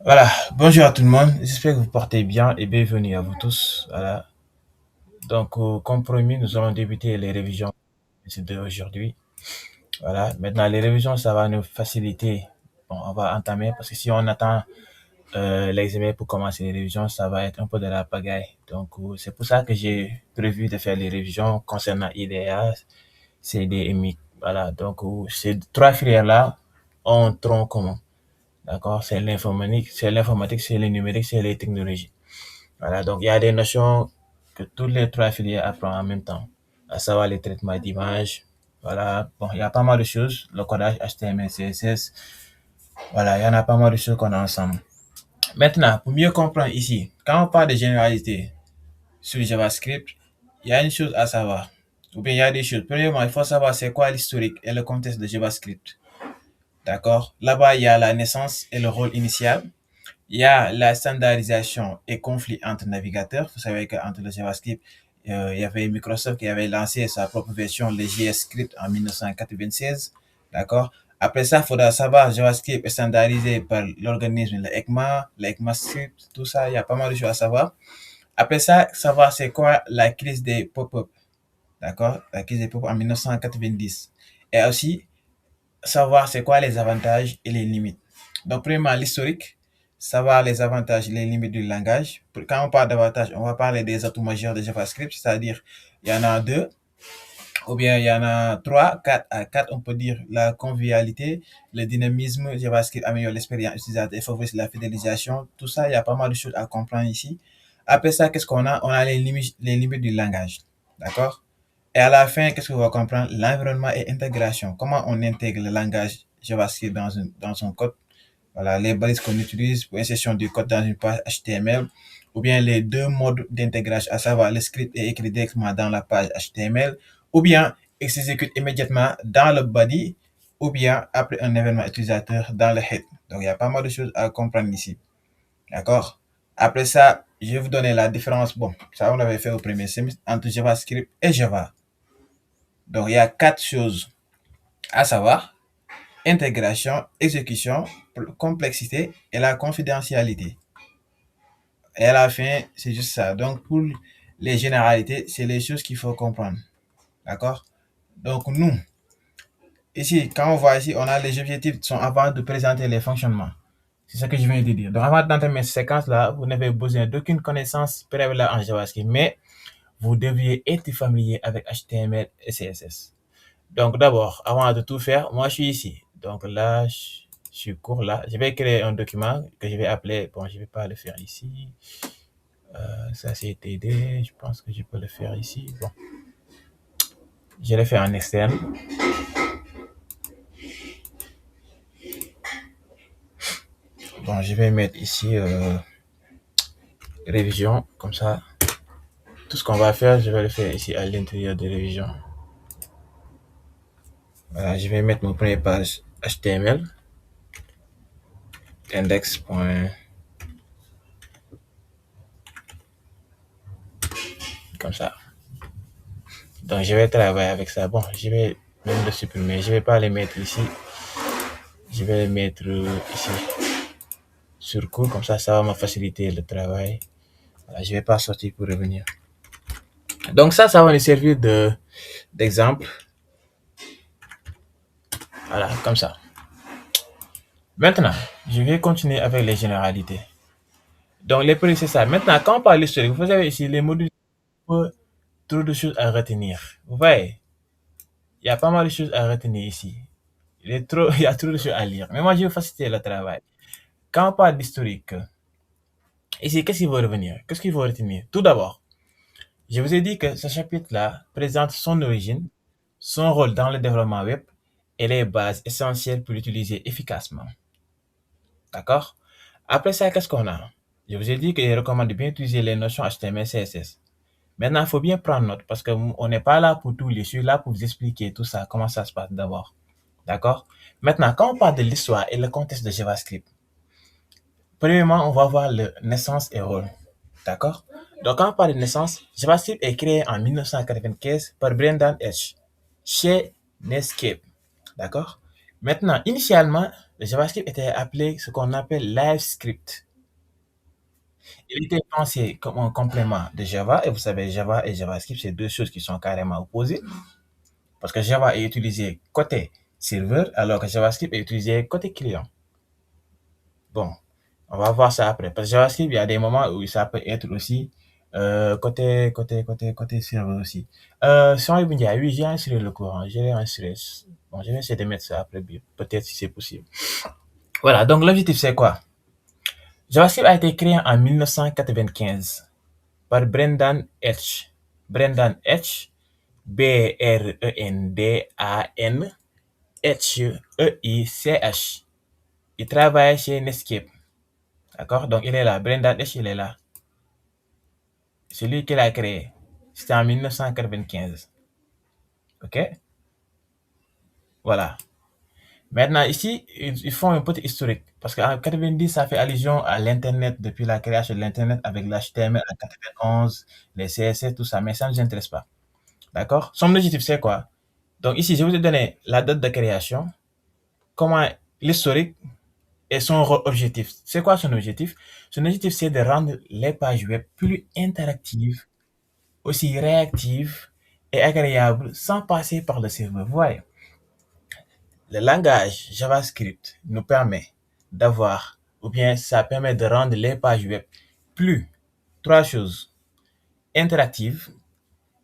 Voilà, bonjour à tout le monde, j'espère que vous portez bien et bienvenue à vous tous. Voilà, donc comme promis, nous allons débuter les révisions d'aujourd'hui. Voilà, maintenant les révisions, ça va nous faciliter. Bon, on va entamer parce que si on attend l'examen pour commencer les révisions, ça va être un peu de la pagaille. Donc c'est pour ça que j'ai prévu de faire les révisions concernant IDEA, CD et MIC. Voilà, donc ces trois filières-là ont un tronc commun. D'accord, c'est l'informatique, c'est le numérique, c'est les technologies. Voilà, donc il y a des notions que tous les trois filières apprennent en même temps, à savoir les traitements d'images. Voilà, bon, il y a pas mal de choses, le codage HTML, CSS. Voilà, il y en a pas mal de choses qu'on a ensemble. Maintenant, pour mieux comprendre ici, quand on parle de généralité sur JavaScript, il y a une chose à savoir. Ou bien il y a des choses. Premièrement, il faut savoir c'est quoi l'historique et le contexte de JavaScript. D'accord? Là-bas, il y a la naissance et le rôle initial. Il y a la standardisation et conflit entre navigateurs. Vous savez qu'entre le JavaScript, il y avait Microsoft qui avait lancé sa propre version, le JScript, en 1996. D'accord? Après ça, il faudra savoir JavaScript est standardisé par l'organisme, le ECMAScript, tout ça, il y a pas mal de choses à savoir. Après ça, savoir c'est quoi la crise des pop-up. D'accord? La crise des pop-up en 1990. Et aussi, savoir c'est quoi les avantages et les limites. Donc, premièrement, l'historique, savoir les avantages et les limites du langage. Quand on parle d'avantages, on va parler des atouts majeurs de JavaScript, c'est-à-dire il y en a deux, ou bien il y en a trois, quatre. À quatre, on peut dire la convivialité, le dynamisme. JavaScript améliore l'expérience utilisateur et favorise la fidélisation. Tout ça, il y a pas mal de choses à comprendre ici. Après ça, qu'est-ce qu'on a? On a les limites du langage. D'accord? Et à la fin, qu'est-ce qu'on va comprendre? L'environnement et intégration. Comment on intègre le langage JavaScript dans son code. Voilà, les balises qu'on utilise pour insertion du code dans une page HTML, ou bien les deux modes d'intégration, à savoir le script est écrit directement dans la page HTML, ou bien il s'exécute immédiatement dans le body, ou bien après un événement utilisateur dans le head. Donc, il y a pas mal de choses à comprendre ici. D'accord? Après ça, je vais vous donner la différence. Bon, ça, on l'avait fait au premier semestre entre JavaScript et Java. Donc, il y a quatre choses à savoir: intégration, exécution, complexité et la confidentialité. Et à la fin, c'est juste ça. Donc, pour les généralités, c'est les choses qu'il faut comprendre. D'accord? Donc, nous, ici, quand on voit ici, on a les objectifs sont avant de présenter les fonctionnements. C'est ce que je viens de dire. Donc, avant d'entamer cette séquence-là, vous n'avez besoin d'aucune connaissance préalable en JavaScript, mais vous devriez être familier avec HTML et CSS. Donc d'abord, avant de tout faire, moi je suis ici. Donc là, je suis court là. Je vais créer un document que je vais appeler. Bon, je ne vais pas le faire ici. Ça c'est TD. Je pense que je peux le faire ici. Bon, je le fais en externe. Bon, je vais mettre ici révision. Comme ça, tout ce qu'on va faire, je vais le faire ici à l'intérieur de révision. Voilà, je vais mettre mon premier page HTML. Index. Comme ça. Donc je vais travailler avec ça. Bon, je vais même le supprimer. Je vais pas les mettre ici. Je vais les mettre ici sur cours. Comme ça va me faciliter le travail. Voilà, je vais pas sortir pour revenir. Donc ça va nous servir d'exemple. Voilà, comme ça. Maintenant, je vais continuer avec les généralités. Donc les premiers, c'est ça. Maintenant, quand on parle d'historique, vous avez ici les modules, trop de choses à retenir. Vous voyez, il y a pas mal de choses à retenir ici. Il y a trop de choses à lire. Mais moi, je vais faciliter le travail. Quand on parle d'historique, ici, qu'est-ce qu'il faut revenir? Qu'est-ce qu'il faut retenir? Tout d'abord, je vous ai dit que ce chapitre-là présente son origine, son rôle dans le développement web et les bases essentielles pour l'utiliser efficacement. D'accord? Après ça, qu'est-ce qu'on a? Je vous ai dit qu'il recommande de bien utiliser les notions HTML, CSS. Maintenant, il faut bien prendre note parce qu'on n'est pas là pour tout lire. Je suis là pour vous expliquer tout ça, comment ça se passe d'abord. D'accord? Maintenant, quand on parle de l'histoire et le contexte de JavaScript, premièrement, on va voir le naissance et rôle. D'accord? Donc, quand on parle de naissance, JavaScript est créé en 1995 par Brendan Eich chez Netscape. D'accord? Maintenant, initialement, le JavaScript était appelé ce qu'on appelle LiveScript. Il était pensé comme un complément de Java, et vous savez, Java et JavaScript, c'est deux choses qui sont carrément opposées, parce que Java est utilisé côté serveur, alors que JavaScript est utilisé côté client. Bon, on va voir ça après. Parce que JavaScript, il y a des moments où ça peut être aussi côté serveur aussi. Si on veut dire, oui, j'ai inséré le courant, j'ai inséré. Bon, je vais essayer de mettre ça après, peut-être si c'est possible. Voilà, donc l'objectif c'est quoi? JavaScript a été créé en 1995 par Brendan H. Brendan H. Brendan H-E-I-C-H. Il travaille chez Netscape. D'accord? Donc il est là. Brendan H. Il est là. C'est lui qui l'a créé. C'était en 1995. OK? Voilà. Maintenant, ici, ils font un petit historique. Parce qu'en 90, ça fait allusion à l'Internet depuis la création de l'Internet avec l'HTML en 91, les CSS, tout ça. Mais ça ne nous intéresse pas. D'accord? Son objectif, c'est quoi? Donc ici, je vous ai donné la date de création, comment l'historique et son objectif. C'est quoi son objectif? Son objectif, c'est de rendre les pages web plus interactives, aussi réactives et agréables sans passer par le serveur. Vous voyez, le langage JavaScript nous permet d'avoir, ou bien ça permet de rendre les pages web plus, trois choses, interactives,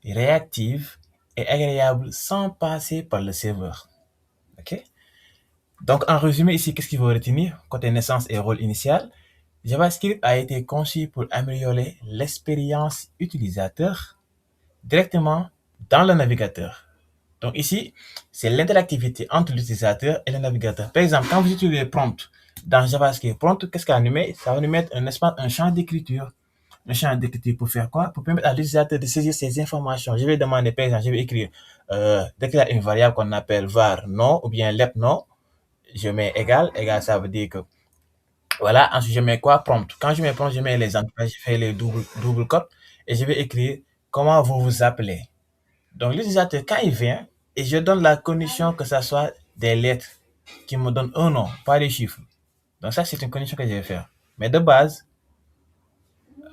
réactives et agréables sans passer par le serveur. OK? Donc, en résumé, ici, qu'est-ce qu'il faut retenir? Côté naissance et rôle initial, JavaScript a été conçu pour améliorer l'expérience utilisateur directement dans le navigateur. Donc ici, c'est l'interactivité entre l'utilisateur et le navigateur. Par exemple, quand vous utilisez prompt dans JavaScript, prompt, qu'est-ce qu'elle nous met? Ça va nous mettre un espace, un champ d'écriture. Un champ d'écriture pour faire quoi? Pour permettre à l'utilisateur de saisir ces informations. Je vais demander, par exemple, je vais écrire, déclarer une variable qu'on appelle var non ou bien lep non. Je mets égal, égal ça veut dire que voilà, ensuite je mets quoi? Prompt. Quand je mets prompt, je mets les endroits, je fais les double cotes et je vais écrire comment vous vous appelez. Donc l'utilisateur, quand il vient, et je donne la condition que ça soit des lettres qui me donnent un nom, pas des chiffres. Donc ça, c'est une condition que je vais faire. Mais de base,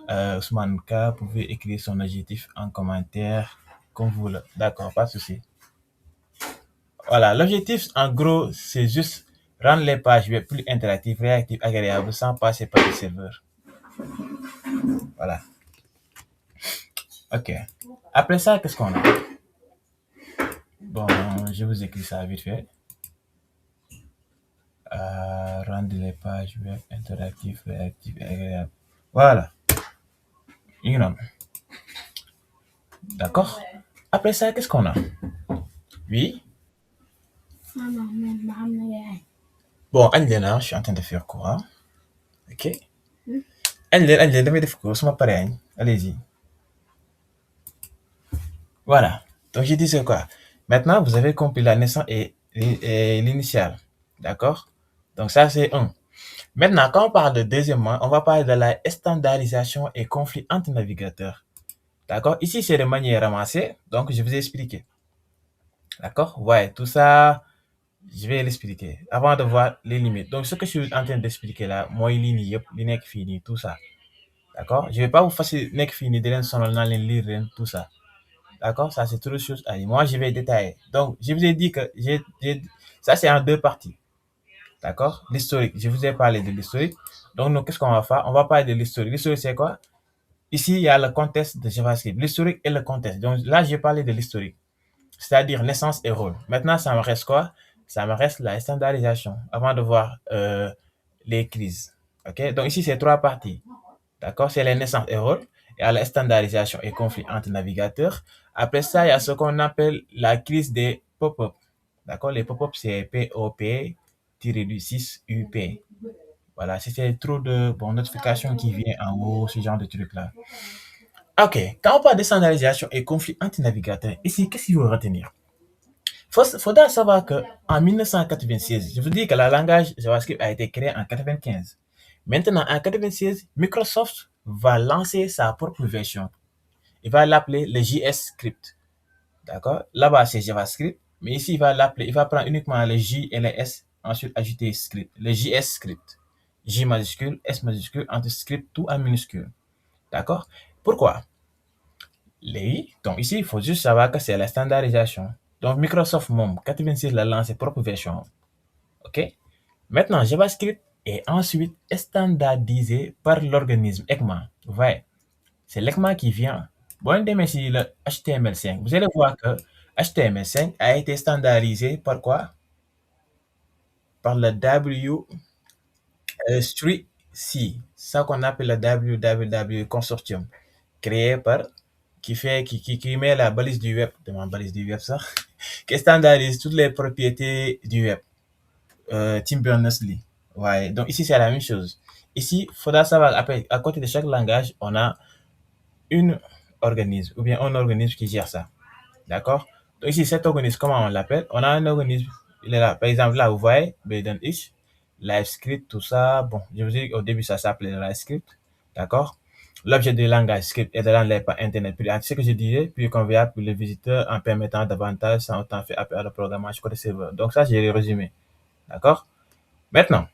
Ousmane K, vous pouvez écrire son adjectif en commentaire comme vous voulez. D'accord, pas de souci. Voilà, l'objectif, en gros, c'est juste rendre les pages web plus interactives, réactives, agréables, sans passer par le serveur. Voilà. OK. Après ça, qu'est-ce qu'on a? Bon, je vous écris ça vite fait. Rendre les pages web interactives, réactives et agréables. Voilà. D'accord? Après ça, qu'est-ce qu'on a? Oui. Bon, Angelina, je suis en train de faire quoi? OK? Angelina, damay def ko sama paree añ. Allez-y. Voilà. Donc, j'ai dit c'est quoi? Maintenant, vous avez compris la naissance et l'initiale. D'accord? Donc, ça, c'est un. Maintenant, quand on parle de deuxièmement, on va parler de la standardisation et conflit entre navigateurs. D'accord? Ici, c'est de manière ramassée. Donc, je vous ai expliqué. D'accord? Ouais, tout ça, je vais l'expliquer avant de voir les limites. Donc, ce que je suis en train d'expliquer là, moi, ligne, linek fini, tout ça. D'accord? Je ne vais pas vous faire nek fini, de lire, tout ça. D'accord? Ça, c'est toute chose à dire. Moi, je vais détailler. Donc, je vous ai dit que ça, c'est en deux parties. D'accord? L'historique. Je vous ai parlé de l'historique. Donc, nous, qu'est-ce qu'on va faire? On va parler de l'historique. L'historique, c'est quoi? Ici, il y a le contexte de JavaScript. L'historique et le contexte. Donc, là, j'ai parlé de l'historique, c'est-à-dire naissance et rôle. Maintenant, ça me reste quoi? Ça me reste la standardisation avant de voir les crises. OK? Donc, ici, c'est trois parties. D'accord? C'est les naissances et rôles. Il y a la standardisation et conflit entre navigateurs. Après ça, il y a ce qu'on appelle la crise des pop-up. D'accord? Les pop-up, c'est POP-6UP. Voilà, si c'est trop de notifications qui viennent en haut, ce genre de trucs-là. OK. Quand on parle de standardisation et conflit entre navigateurs, ici, qu'est-ce qu'il faut retenir? Il faudra savoir qu'en 1996, je vous dis que le langage JavaScript a été créé en 1995. Maintenant, en 1996, Microsoft va lancer sa propre version. Il va l'appeler le JS Script. D'accord? Là-bas, c'est JavaScript. Mais ici, il va prendre uniquement le J et le S ensuite ajouter script, le JS script. J majuscule, S majuscule, ensuite script, tout en minuscule. D'accord? Pourquoi? Donc ici, il faut juste savoir que c'est la standardisation. Donc Microsoft Mom 86 l'a lancé propre version. OK? Maintenant, JavaScript est ensuite standardisé par l'organisme ECMA. Vous voyez, c'est l'ECMA qui vient. Bon, mais si le HTML5, vous allez voir que HTML5 a été standardisé par quoi? Par le W3C, ça qu'on appelle le www Consortium, créé par, qui met la balise du web, de ma balise du web ça, qui standardise toutes les propriétés du web. Tim Berners-Lee. Ouais, donc ici c'est la même chose. Ici, il faudra savoir, après, à côté de chaque langage, on a une organisme, ou bien un organisme qui gère ça. D'accord? Donc ici, cet organisme, comment on l'appelle? On a un organisme, il est là. Par exemple, là, vous voyez, Baden Ish, LiveScript, tout ça. Bon, je vous dis au début, ça s'appelait LiveScript. D'accord? L'objet du langage script est de l'enlève par Internet. Puis, ce que je disais, puis conviable pour le visiteur en permettant davantage sans autant faire appel à le programmage côté serveur. Donc ça, j'ai résumé. D'accord? Maintenant,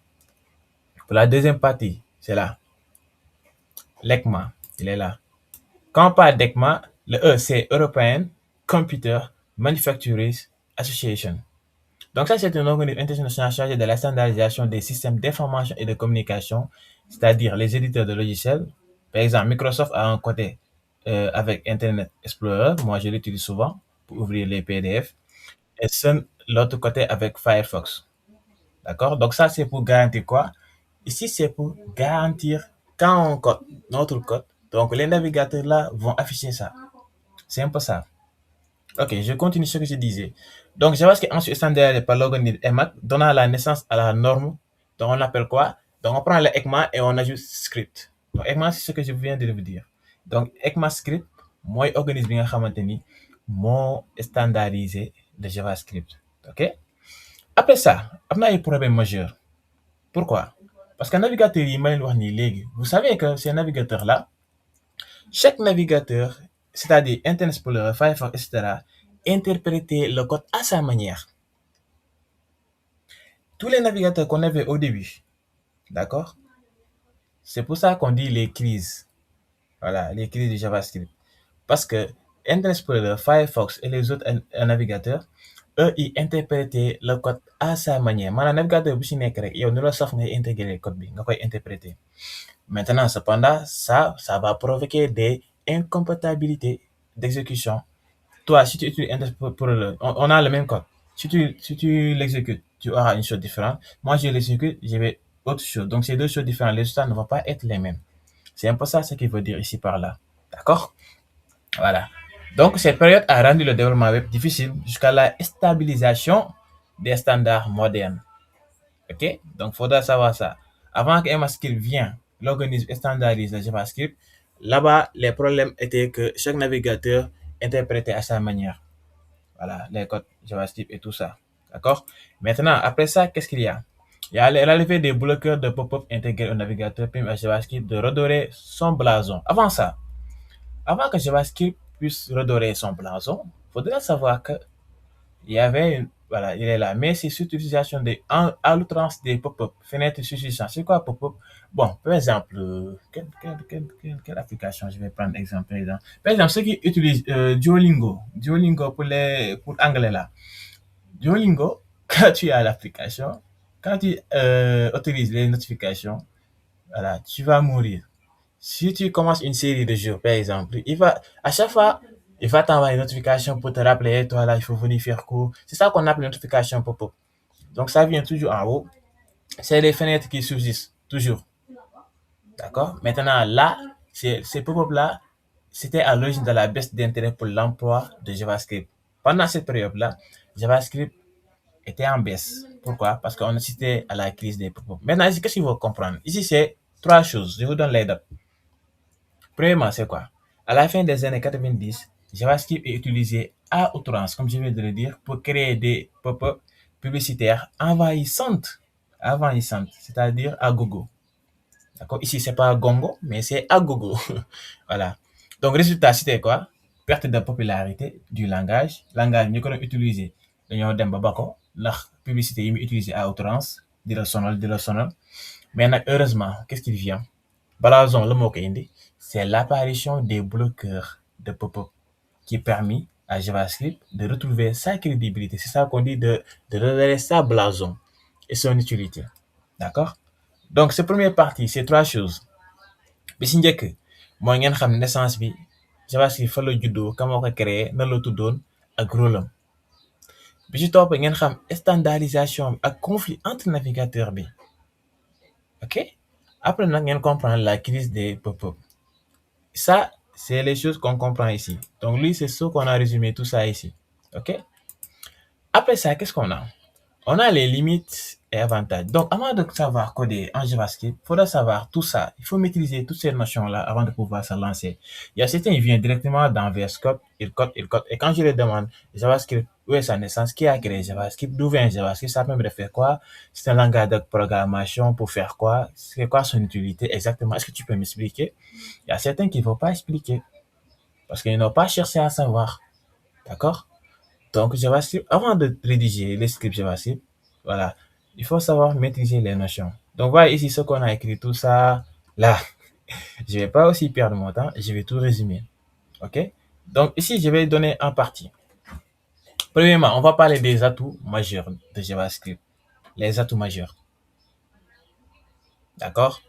pour la deuxième partie, c'est là. L'ECMA, il est là. Quand on parle d'ECMA, le E, c'est European Computer Manufacturers Association. Donc ça, c'est un organisme international chargé de la standardisation des systèmes d'information et de communication, c'est-à-dire les éditeurs de logiciels. Par exemple, Microsoft a un côté avec Internet Explorer, moi je l'utilise souvent pour ouvrir les PDF, et Sun l'autre côté avec Firefox. D'accord? Donc ça, c'est pour garantir quoi? Ici, c'est pour garantir quand on code notre code, donc les navigateurs là vont afficher ça. C'est un peu ça. Ok, je continue ce que je disais. Donc, JavaScript ensuite standardisé par l'organisme EMAC, donnant la naissance à la norme. Donc, on appelle quoi? Donc, on prend le ECMA et on ajoute script. Donc, ECMA, c'est ce que je viens de vous dire. Donc, ECMA script, moi, organisme bien xamanteni, moi standardisé le JavaScript. Ok? Après ça, on a un problème majeur. Pourquoi? Parce qu'un navigateur, vous savez que ces navigateurs-là, chaque navigateur, c'est-à-dire Internet Explorer, Firefox, etc., interpréter le code à sa manière. Tous les navigateurs qu'on avait au début, d'accord? C'est pour ça qu'on dit les crises. Voilà, les crises du JavaScript. Parce que Internet Explorer, Firefox et les autres navigateurs, eux, ils interprétaient le code à sa manière. Maintenant, navigateur, bu si nekk rek, yow nu la saf ngay intégrer le code bi, nga koy interpréter. Maintenant, cependant, ça va provoquer des incompatibilités d'exécution. Toi, si tu utilises Internet Explorer, on a le même code. Si tu l'exécutes, tu auras une chose différente. Moi, je l'exécute, je vais autre chose. Donc, ces deux choses différentes. Les résultats ne vont pas être les mêmes. C'est un peu ça ce qu'il veut dire ici par là. D'accord? Voilà. Donc, cette période a rendu le développement web difficile jusqu'à la stabilisation des standards modernes. OK? Donc, il faudra savoir ça. Avant que EMAScript vienne, l'organisme standardise le JavaScript. Là-bas, les problèmes étaient que chaque navigateur interprétait à sa manière. Voilà, les codes JavaScript et tout ça. D'accord? Maintenant, après ça, qu'est-ce qu'il y a? Il y a l'arrivée des bloqueurs de pop-up intégrés au navigateur permet à JavaScript de redorer son blason. Avant que JavaScript puisse redorer son blason, il faudrait savoir que il y avait voilà, il est là. Mais c'est surtout l'utilisation à l'outrance des pop-up, fenêtres suffisant. C'est quoi pop-up? Bon, par exemple, quelle application je vais prendre exemple, par exemple, ceux qui utilisent Duolingo pour anglais là. Duolingo, quand tu as l'application, quand tu autorises les notifications, voilà, tu vas mourir. Si tu commences une série de jours, par exemple, à chaque fois, il va t'envoyer une notification pour te rappeler, toi là, il faut venir faire cours. C'est ça qu'on appelle une notification pop-up. Donc, ça vient toujours en haut. C'est les fenêtres qui subsistent, toujours. D'accord? Maintenant, là, ces pop-up là, c'était à l'origine de la baisse d'intérêt pour l'emploi de JavaScript. Pendant cette période-là, JavaScript était en baisse. Pourquoi? Parce qu'on assistait à la crise des pop-up. Maintenant, qu'est-ce qu'il faut comprendre? Ici, c'est trois choses. Je vous donne les dates. Premièrement, c'est quoi? À la fin des années 90, JavaScript est utilisé à outrance, comme je viens de le dire, pour créer des pop-up publicitaires envahissantes, c'est-à-dire à gogo. D'accord? Ici, c'est pas gongo, mais c'est à gogo. Voilà. Donc, résultat, c'était quoi? Perte de popularité du langage. Langage, nous utilisé. Dañoo dem ba bako ndax publicité yi muy utiliser à outrance di la sonal mais nag heureusement qu'est-ce qu'il vient Blazon la moo ko indi c'est l'apparition des bloqueurs de pop-up qui permet à JavaScript de retrouver sa crédibilité. C'est ça qu'on dit de révéler sa blason et son utilité. D'accord? Donc, cette première partie, c'est trois choses. bi si njëkk mooy ngeen xam naissance bi JavaScript fa la juddoo ka moo ko créé nan la tuddoon ak rôle am bi ci topp ngeen xam standardisation bi ak conflit entre navigateur bi ok après nag ngeen comprendre la crise des pop-up ça c'est les choses qu'on comprend ici donc lui c'est ce qu'on a résumé tout ça ici ok après ça qu'est-ce qu'on a on a les limites et avantages. Donc, avant de savoir coder en JavaScript, il faudra savoir tout ça. Il faut maîtriser toutes ces notions-là avant de pouvoir se lancer. Il y a certains, ils viennent directement dans VS Code, ils codent. Et quand je leur demande JavaScript, où est sa naissance, qui a créé JavaScript, d'où vient JavaScript, ça permet de faire quoi? C'est un langage de programmation pour faire quoi? C'est quoi son utilité exactement? Est-ce que tu peux m'expliquer? Il y a certains qui ne vont pas expliquer parce qu'ils n'ont pas cherché à savoir. D'accord? Donc, JavaScript, avant de rédiger les scripts JavaScript, voilà, il faut savoir maîtriser les notions. Donc, voilà ici ce qu'on a écrit, tout ça, là. Je ne vais pas aussi perdre mon temps, je vais tout résumer. OK? Donc, ici, je vais donner en partie. Premièrement, on va parler des atouts majeurs de JavaScript. Les atouts majeurs. D'accord?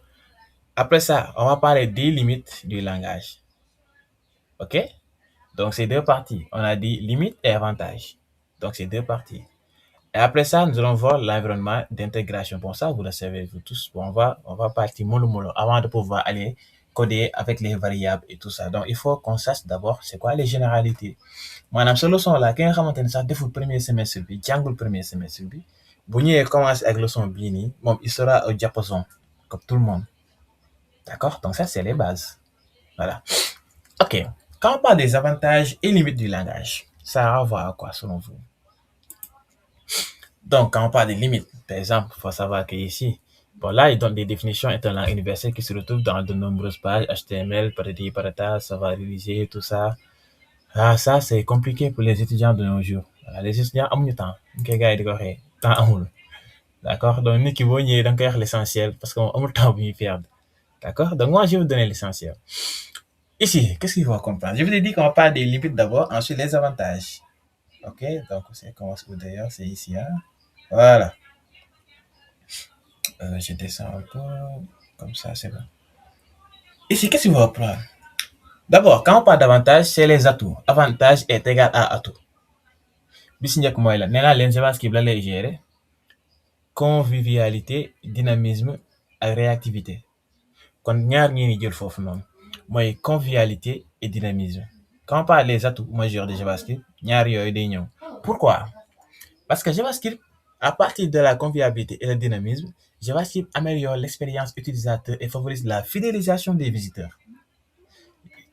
Après ça, on va parler des limites du langage. OK? Donc, c'est deux parties. On a dit limites et avantages. Donc, c'est deux parties. Et après ça, nous allons voir l'environnement d'intégration. Bon, ça, vous le savez, vous tous. Bon, on va partir mollo avant de pouvoir aller coder avec les variables et tout ça. Donc, il faut qu'on sache d'abord c'est quoi les généralités. Maanaam sa leçon là ki nga xamante ne sax deful premier semestre bi jàngul premier semestre bi bu ñëwee commencer avec leçon bii nii moom il sera au diapason comme tout le monde. D'accord? Donc ça, c'est les bases. Voilà. OK. Quand on parle des avantages et limites du langage, ça a à voir à quoi selon vous? Donc, quand on parle des limites, par exemple, il faut savoir qu'ici, bon, là, il donne des définitions étant langue universelle qui se retrouvent dans de nombreuses pages HTML, patati patata, ça va réaliser, tout ça. Ah, ça, c'est compliqué pour les étudiants de nos jours. Voilà, les étudiants amuñu temps ñu koy gars yi di ko waxee temps amul d'accord donc nit ki boo ñëwee da nga koy wax l'essentiel parce que moom amul temps bu ñuy perdre d'accord donc moi je vais vous donner l'essentiel ici qu'est-ce qu'il faut comprendre je vous ai dit qu'on parle des limites d'abord ensuite les avantages ok donc c'est commence où d'ailleurs c'est ici hein voilà je descends un peu comme ça c'est bon ici qu'est-ce qu'il faut apprendre d'abord quand on parle d'avantages c'est les atouts avantage est égal à atout bi si njëkk mooy la nee naa leen JavaScript la lay gérer convivialité dynamisme ak réactivité kon ñaar ñi ni jël foofu noonu mooy convivialité et dynamisme quand on parle des atouts majeurs de JavaScript ñaar yooyu day ñëw pourquoi parce que JavaScript à partir de la convivialité et le dynamisme JavaScript améliore l'expérience utilisateur et favorise la fidélisation des visiteurs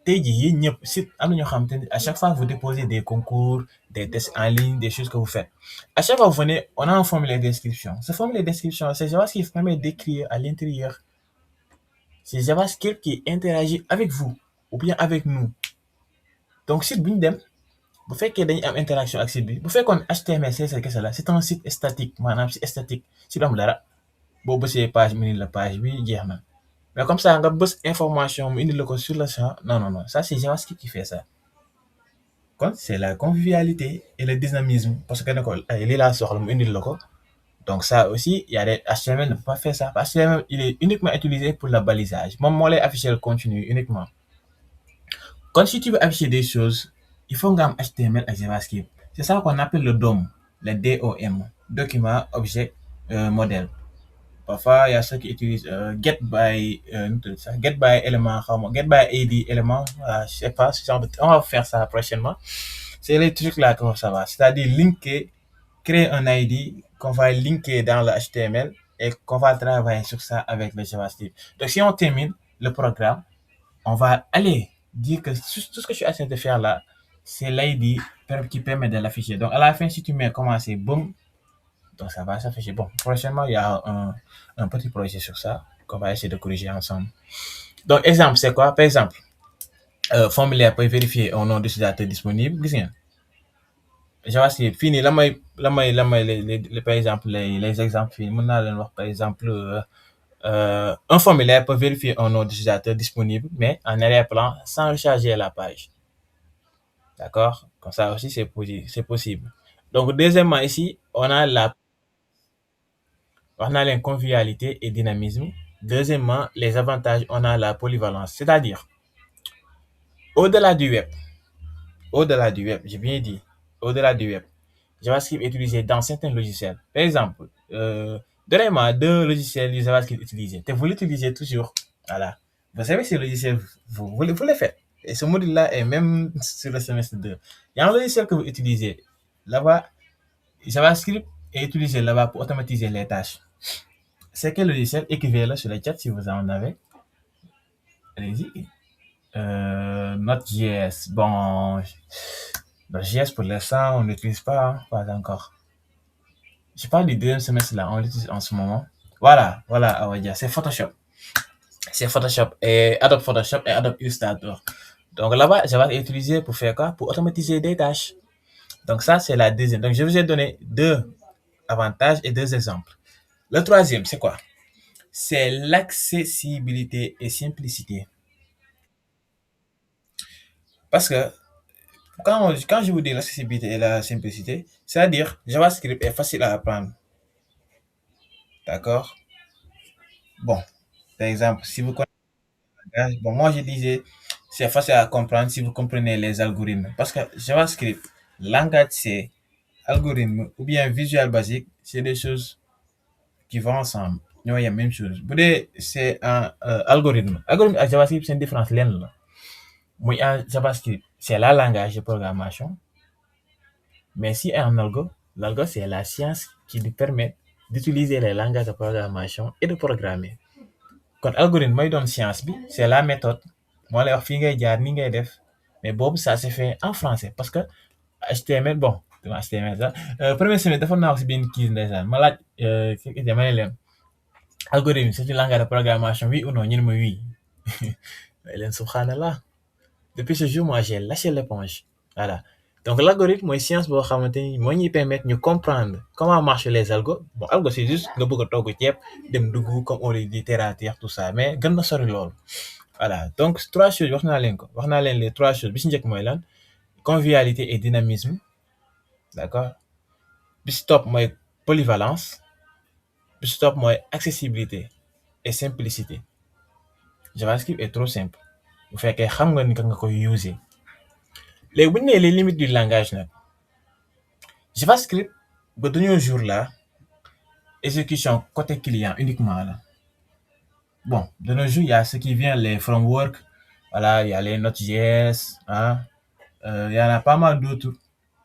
tey jii yéen ñëpp site am na ñoo xamante ne à chaque fois vous déposez des concours des tests en ligne des choses que vous faites à chaque fois vous venez on a un formulaire d'inscription ce formulaire d'inscription c'est JavaScript qui permet d'écrire à l'intérieur c'est JavaScript qui interagit avec vous ou bien avec nous donc site bu ñu dem bu fekkee dañuy am interaction ak site bi bu fekkoon HTML CSS kese la c'est un site statique maanaam site statique site am dara boo bësee page mu indi la page bi jeex na mais comme ça nga bës information mu indi la ko sur le champ non ça c'est JavaScript qui fait ça kon c'est la convivialité et le dynamisme parce que ne ko ay lii laa soxla mu indil la ko donc ça aussi il y a des HTML ne peut pas faire ça parce que HTML il est uniquement utilisé pour le balisage moom moo lay afficher le contenu uniquement kon si tu veux afficher des choses il faut nga am HTML ak JavaScript c'est ça qu'on appelle le DOM le DOM document objet modèle parfois il y a ceux qui utilisent get by get by élément get by ID élément je sais pas ce genre de on va faire ça prochainement c'est les trucs là qu'on va savoir c'est-à-dire linker créer un ID qu'on va linker dans le HTML et qu'on va travailler sur ça avec le JavaScript donc si on termine le programme on va aller dire que tout ce que je suis en train de faire là c'est l'ID qui permet de l'afficher donc à la fin si tu mets commencer boum donc ça va s'afficher. Bon, prochainement, il y a un petit projet sur ça qu'on va essayer de corriger ensemble. Donc, exemple, c'est quoi? Par exemple, formulaire pour vérifier un nom d'utilisateur disponible. Gis ngeen JavaScript fii nii par exemple les exemples fii mën naa leen wax par exemple un formulaire peut vérifier un nom d'utilisateur disponible mais en arrière-plan sans recharger la page. D'accord? Comme ça aussi c'est possible. Donc deuxièmement ici on a la convivialité et dynamisme. Deuxièmement, les avantages, on a la polyvalence, c'est-à-dire au-delà du web, au-delà du web, j'ai bien dit, au-delà du web, JavaScript est utilisé dans certains logiciels. Par exemple, donnez-moi deux logiciels du JavaScript utilisés. Et vous l'utilisez toujours. Voilà. Vous savez, ces logiciels, vous les faites. Et ce module-là est même sur le semestre 2. Il y a un logiciel que vous utilisez. Là-bas, JavaScript est utilisé là-bas pour automatiser les tâches. C'est quel logiciel? Écrivez-le sur le chat si vous en avez. Allez-y. Node.js. Bon, Node.js pour l'instant, on n'utilise pas, hein, pas encore. Je parle du deuxième semestre là, on l'utilise en ce moment. Voilà, voilà, on va dire, c'est Photoshop. C'est Photoshop et Adobe Photoshop et Adobe Illustrator. Donc là-bas, Java est utilisé pour faire quoi? Pour automatiser des tâches. Donc ça, c'est la deuxième. Donc je vous ai donné deux avantages et deux exemples. Le troisième, c'est quoi? C'est l'accessibilité et simplicité. Parce que quand je vous dis l'accessibilité et la simplicité, c'est-à-dire JavaScript est facile à apprendre. D'accord? Bon, par exemple, si vous connaissez, bon, moi je disais, c'est facile à comprendre si vous comprenez les algorithmes. Parce que JavaScript, langage C, algorithme ou bien Visual Basic, c'est des choses qui vont ensemble. Il y a la même chose. Vous voyez, c'est un algorithme. Algorithme et JavaScript, c'est une différence là. Moi, JavaScript, c'est la langage de programmation. Mais si un l'algo, c'est la science qui lui permet d'utiliser les langages de programmation et de programmer. Quand algorithme mooy doon science bi, c'est la méthode. Moo lay wax fii ngay jaar nii ngay def. Mais boobu ça se fait en français parce que HTML bon dama HTML sax premier semestre defoon naa ko si benn quiz ndeysaan ma laaj ma ne leen algorithme c'est un langage de programmation oui ou non ñu ne ma oui. Mais leen subhanallah. Depuis ce jour, moi, j'ai lâché l'éponge. Voilà. Donc, l'algorithme, moi, science, boo xamante ni moo ñuy permettre ñu comprendre comment marchent les algos. Bon, algo, c'est juste nga bëgg a togg ceeb, dem dugg comme on le dit terre à terre, tout ça. Mais gën na sori loolu. Voilà. Donc, trois choses, wax naa leen ko. Wax naa leen les trois choses. Bi si njëkk mooy lan? Convivialité et dynamisme. D'accord? Bi si topp mooy polyvalence. Bi si topp mooy accessibilité et simplicité. JavaScript est trop simple. Bu fekkee xam nga ni nga koy user. Léegi bu ñu nee les limites du langage nag JavaScript ba de nos jours là exécution côté client uniquement là. Bon, de nos jours il y a ce qui vient les frameworks, voilà, il y a les Node.js, hein, il y en a pas mal d'autres.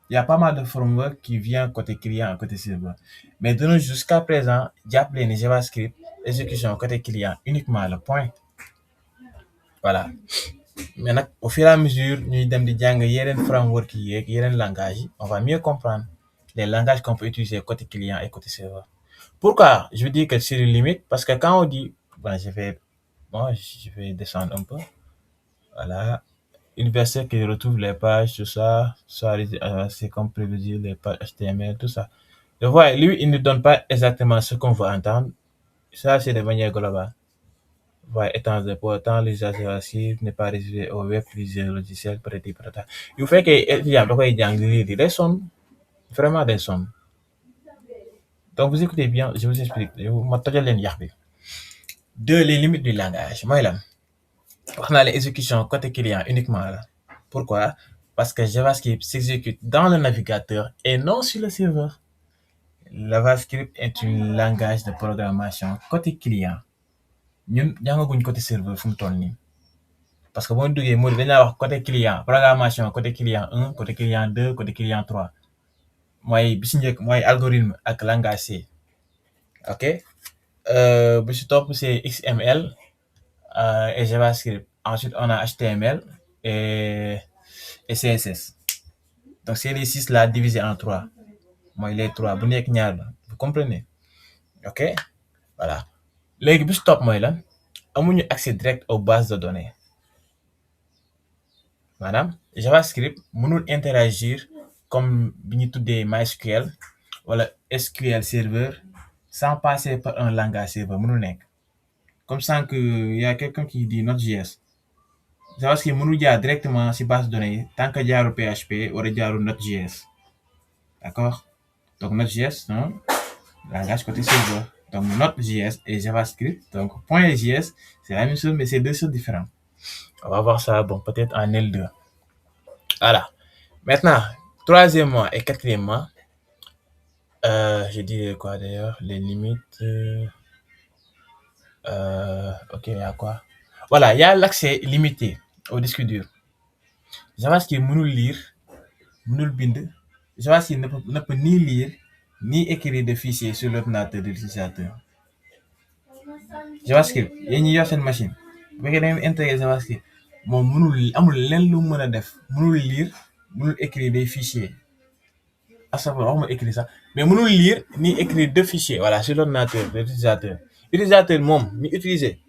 Il y a pas mal de frameworks qui viennent côté client, côté serveur. Mais de nos jours jusqu'à présent, jàpp leen ni JavaScript exécution côté client uniquement le point. Voilà. Mais nag au fur et à mesure ñuy dem di jàng yeneen framework yi yeeg yeneen langages yi, on va mieux comprendre les langages qu'on peut utiliser côté client et côté serveur. Pourquoi je dis que c'est une limite? Parce que quand on dit, bon, je vais descendre un peu. Voilà. Une personne qui retrouve les pages, tout ça, c'est comme prévu les pages HTML, tout ça. Donc voilà, lui, il ne donne pas exactement ce qu'on veut entendre. Ça, c'est de manière globale. Voilà, étant de pourtant, les alternatives n'est pas réservé au web, plusieurs logiciels, peut-être, peut-être. Il fait que, il y a des sommes, vraiment des sommes. Donc, vous écoutez bien, je vous explique. Je vous tojal leen yax bi. Deux, les limites du langage. Mooy lan? Wax naa la exécution côté client uniquement là. Pourquoi? Parce que JavaScript s'exécute dans le navigateur et non sur le serveur. JavaScript est un langage de programmation côté client. Ñun jàngaguñ côté serveur fu mu toll nii. Parce que boo duggee mode dañ laa wax côté client, programmation côté client 1, côté client 2, côté client 3. Mooy bi si njëkk mooy algorithme ak langage C. OK? Bu si topp c'est XML et JavaScript. Ensuite, on a HTML et CSS. Donc, c'est les six là divisés en trois. Moi, les trois. Bu nekk ñaar la. Vous comprenez? OK? Voilà. Léegi bu si topp mooy lan? Amuñu accès direct aux bases de données. Maanaam JavaScript mënul interagir comme bi ñu tuddee MySQL wala SQL Server sans passer par un langage serveur mënul nekk. Comme sans que y a quelqu'un qui dit Node.js. JavaScript mënul jaar directement si base de données yi tant que jaarul PHP wala jaarul Node.js. D'accord? Donc Node.js, non? Langage côté serveur. Donc Node.js et JavaScript. Donc .js, c'est la même chose, mais c'est deux choses différentes. On va voir ça, bon, peut-être en L2. Voilà. Maintenant, troisièmement et quatrièmement, je dis quoi d'ailleurs? Les limites. Ok, il y a quoi? Voilà, il y a l'accès limité au disque dur. JavaScript mënul lire, mënul bind. JavaScript ne peut ni lire ni écrire de fichiers sur l'ordinateur de l'utilisateur. JavaScript yéen ñi yor seen machine bu fekkee da ngeen intégré JavaScript moom mënul amul lenn lu mën a def mënul lire mënul écrire des fichiers à savoir waxuma écrire sax mais mënul lire ni écrire deux fichiers voilà sur l'ordinateur de l'utilisateur. Utilisateur moom mi utiliser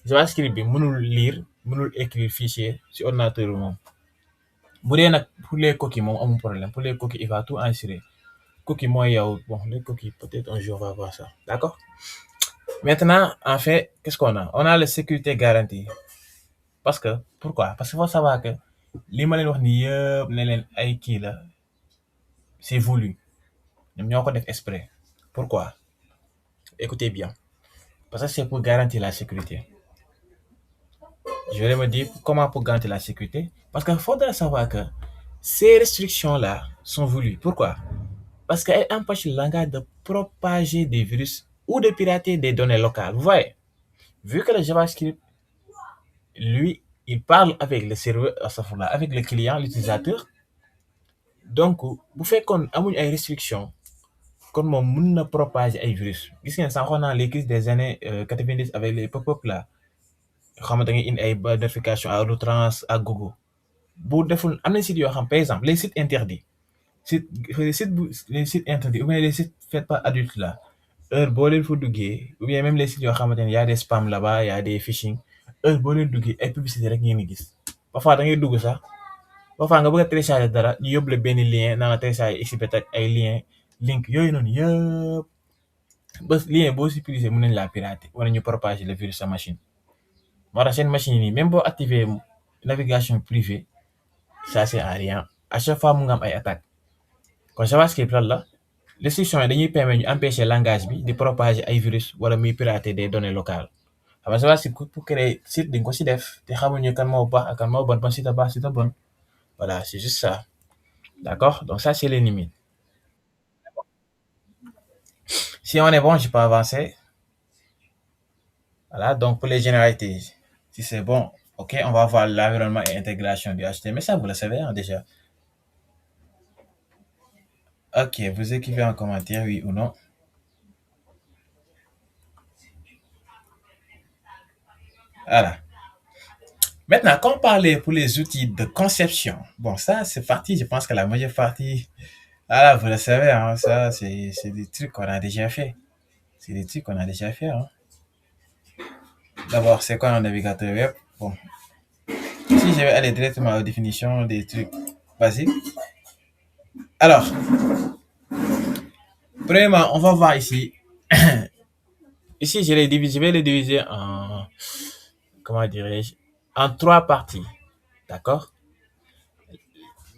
JavaScript bi mënul lire mënul écrire fichier ci ordinateur bi moom. Bu dee nag pour les cookies moom amul problème pour les cookies il va tout enregistrer cookie mooy yow bon les cookies peut-être un jour on va voir ça d'accord. Maintenant, en fait, qu'est-ce qu'on a? On a la sécurité garantie. Parce que, pourquoi? Parce qu'il faut savoir que li ma leen wax ni yëpp ne leen ay kii la c'est voulu. ñoom ñoo ko def exprès. Pourquoi? Écoutez bien. Parce que c'est pour garantir la sécurité. Je vais me dire comment pour garantir la sécurité? Parce qu'il faudra savoir que ces restrictions-là sont voulues. Pourquoi? Parce qu'elles empêchent le langage de propager des virus ou de pirater des données locales. Vous voyez? Vu que le JavaScript, lui, il parle avec le serveur, avec le client, l'utilisateur. Donc, bu fekkoon amuñ ay restrictions kon moom mën na propager ay virus. Gis ngeen sànq naa les crises des années 90 avec les pop-up là xamante nga indi ay notification à outrance à gogo bu deful am na sites yoo xam par exemple les sites interdits les sites interdits ou bien les sites faits par adultes là heure boo leen fa duggee ou bien même les sites yoo xamante ne y a des spams là-bas y a des phishing heure boo leen duggee ay publicité rek ngeen di gis parfois da ngay dugg sax parfois nga bëgg a télécharger dara ñu yóbbu la benn lien naa nga télécharger exhibit ak ay lien link yooyu noonu yëpp ba lien boo si utilisé mën nañ laa pirater wala ñu propager le virus sa machine moo tax seen machine yi nii même boo activer navigation privée ça sert à rien à chaque fois mu nga am ay attaques kon JavaScript lan la restriction yi dañuy permettre ñu empêcher langage bi di propager ay virus wala muy pirater des données locales xam nga JavaScript pour créer site di nga ko si def te xamuñu kan moo baax ak kan moo bon ban site a baax site a bon voilà c'est juste ça d'accord donc ça c'est les limites. Si on est bon je peux avancer. Voilà donc pour les généralités si c'est bon ok on va voir l'environnement et intégration du HTML ça vous le savez hein, déjà. Ok vous écrivez en commentaire oui ou non. Voilà. Maintenant, quand on parlait pour les outils de conception, bon, ça, c'est parti, je pense que la majeure partie, ah, vous le savez, hein, ça, c'est des trucs qu'on a déjà fait. C'est des trucs qu'on a déjà fait, hein. D'abord, c'est quoi un navigateur web? Bon, si je vais aller directement aux définitions des trucs basiques. Alors, premièrement, on va voir ici. Ici, je vais les diviser en, comment dirais-je, en trois parties. D'accord?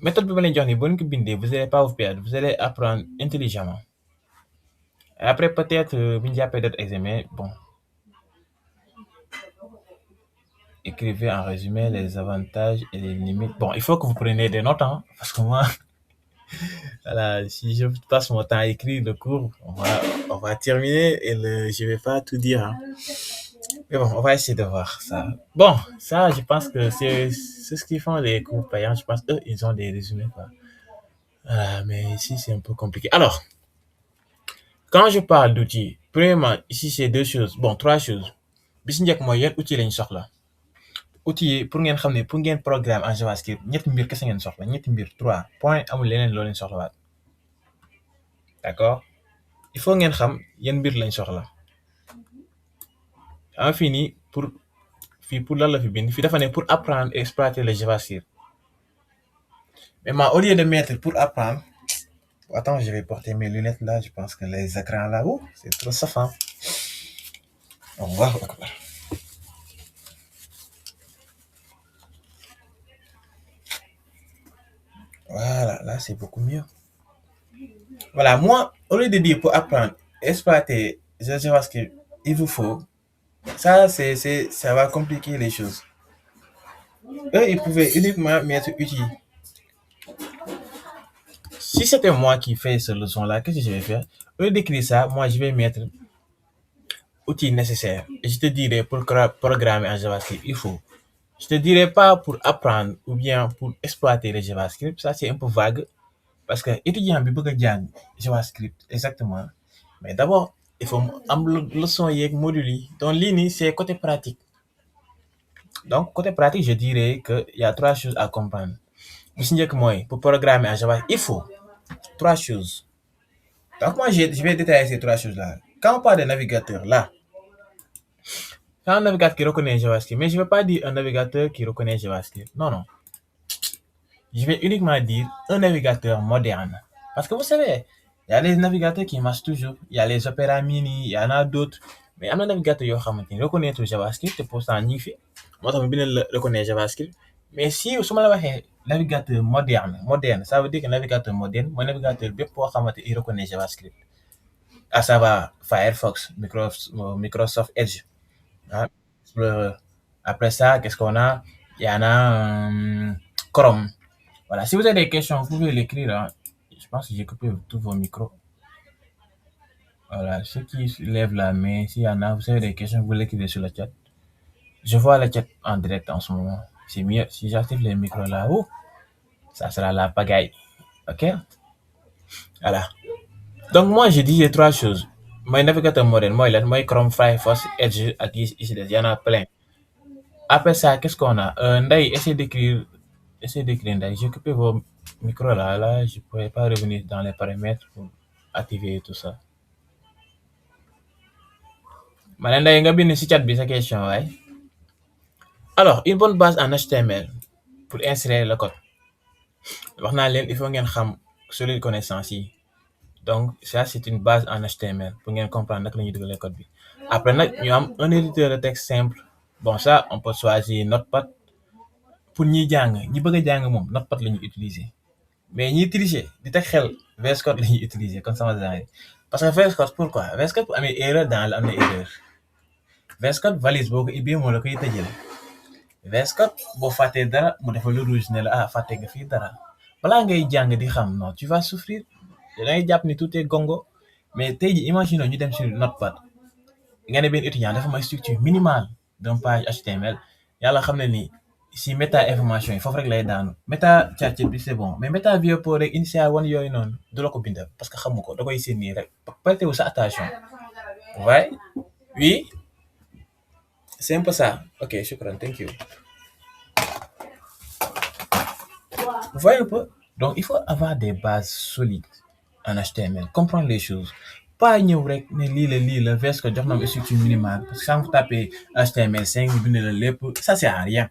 Méthode bi ma leen jox nii boo leen ko bindee vous allez pas vous perdre vous allez apprendre intelligemment. Et après peut-être bu ñu jàppee d'autres examens bon écrivez en résumé les avantages et les limites. Bon il faut que vous preniez des notes hein, parce que moi voilà si je passe mon temps à écrire le cours on va terminer et je vais pas tout dire hein. Mais bon on va essayer de voir ça. Bon ça je pense que c'est ce qu'ils font les cours payants je pense eux ils ont des résumés quoi. Mais ici c'est un peu compliqué. Alors quand je parle d'outils premièrement ici c'est deux choses bon trois choses bi si njëkk mooy yan outil lañ soxla outils yi pour ngeen xam ne pour ngeen programme en JavaScript ñetti mbir kese ngeen soxla ñetti mbir trois point amul leneen loo leen soxlawaat d'accord il faut ngeen xam yan mbir lañ soxla en fii nii pour lan la fi bind fii dafa ne pour apprendre et exploiter le JavaScript mais au lieu de mettre pour apprendre Attends, je vais porter mes lunettes là. Je pense que les écrans là-haut, c'est trop safin. Allahu Akbar. Voilà, là c'est beaucoup mieux. Voilà, moi, au lieu de dire pour apprendre, exploiter JavaScript, il vous faut. Ça, ça va compliquer les choses. Eux, ils pouvaient uniquement mettre outil. Si c'était moi qui fais ce leçon-là, qu'est-ce que je vais faire? Au lieu d'écrire ça, moi, je vais mettre outils nécessaires. Et je te dirai pour programmer en JavaScript, il faut. Je te dirai pas pour apprendre ou bien pour exploiter le JavaScript. Ça, c'est un peu vague. Parce que étudiant bi bëgg a jàng JavaScript exactement. Mais d'abord, il faut am leçon yeeg module yi. Donc lii nii, c'est côté pratique. Donc côté pratique, je dirais que il y a trois choses à comprendre. Bu si njëkk mooy pour programmer en Java, il faut trois choses. Donc moi, je vais détailler ces trois choses-là. Quand on parle de navigateur, là, quand un navigateur qui reconnaît JavaScript, mais je ne veux pas dire un navigateur qui reconnaît JavaScript. Non, non. Je vais uniquement dire un navigateur moderne. Parce que vous savez, il y a les navigateurs qui marchent toujours. Il y a les Opera Mini, il y en a d'autres. Mais un navigateur qui reconnaît JavaScript, c'est pour ça qu'il fait. Moi, je reconnaît JavaScript. Mais si vous avez un navigateur moderne, ça veut dire que navigateur moderne, mon navigateur, il reconnaît JavaScript. À savoir Firefox, Microsoft Edge. Hein. Après ça, qu'est-ce qu'on a? Il y en a Chrome. Voilà, si vous avez des questions, vous pouvez l'écrire. Hein. Je pense que j'ai coupé tous vos micros. Voilà, ceux qui lèvent la main, s'il y en a, vous avez des questions, vous l'écrivez sur le chat. Je vois le chat en direct en ce moment. C'est mieux. Si j'active les micros là-haut, ça sera la pagaille. OK? Voilà. Donc, moi, j'ai dit trois choses. Mon navigateur moderne, moi, Chrome, Firefox, Edge, ici, il y en a plein. Après ça, qu'est-ce qu'on a? Ndai, essayez d'écrire Ndai. J'ai coupé vos micros là. Là, je ne pourrais pas revenir dans les paramètres pour activer tout ça. Madame Ndai, nga bind ci chat bi sa question, ouais. Alors, une bonne base en HTML pour insérer le code. Il faut ngeen xam solide connaissance yi. Donc, ça, c'est une base en HTML pour ngeen comprendre naka la ñuy dugalee code bi. Après, ñu am un éditeur de texte simple. Bon, ça, on peut choisir Notepad. Pour ñi jàng, ñi bëgg a jàng moom, Notepad la ñuy utiliser. Mais ñi tricher, di teg xel, VS Code la ñuy utiliser comme sama genre. Parce que VS Code, pourquoi? VS Code bu amee erreur dans la am na erreur. VS Code valise boo ko ubbee moo la koy tëjal. VS Code boo fàttee dara mu defal lu rouge ne la fàtte nga fii dara. Balaa ngay jàng di xam non tu vas souffrir. Da ngay jàpp ni tout est gongo. Mais tey ji imagine ñu dem sur Notepad. Nga ne benn étudiant dafa may structure minimale d'un page HTML. Yàlla xam ne ni si méta information yi foofu rek lay daanu. Méta chat bi c'est bon. Mais méta vieux pour rek initial one yooyu noonu du la ko bindal parce que xamu ko da koy seen nii rek. Prêtez-vous sa attention. Ouais. Oui. C'est un peu ça. Ok, shukran, thank you. Vous voyez un peu? Donc, il faut avoir des bases solides en HTML, comprendre les choses. Pas ñëw rek ne lii la VS Code jox na ma structure minimale parce que quand vous tapez HTML5 ñu bind la lépp ça sert à rien.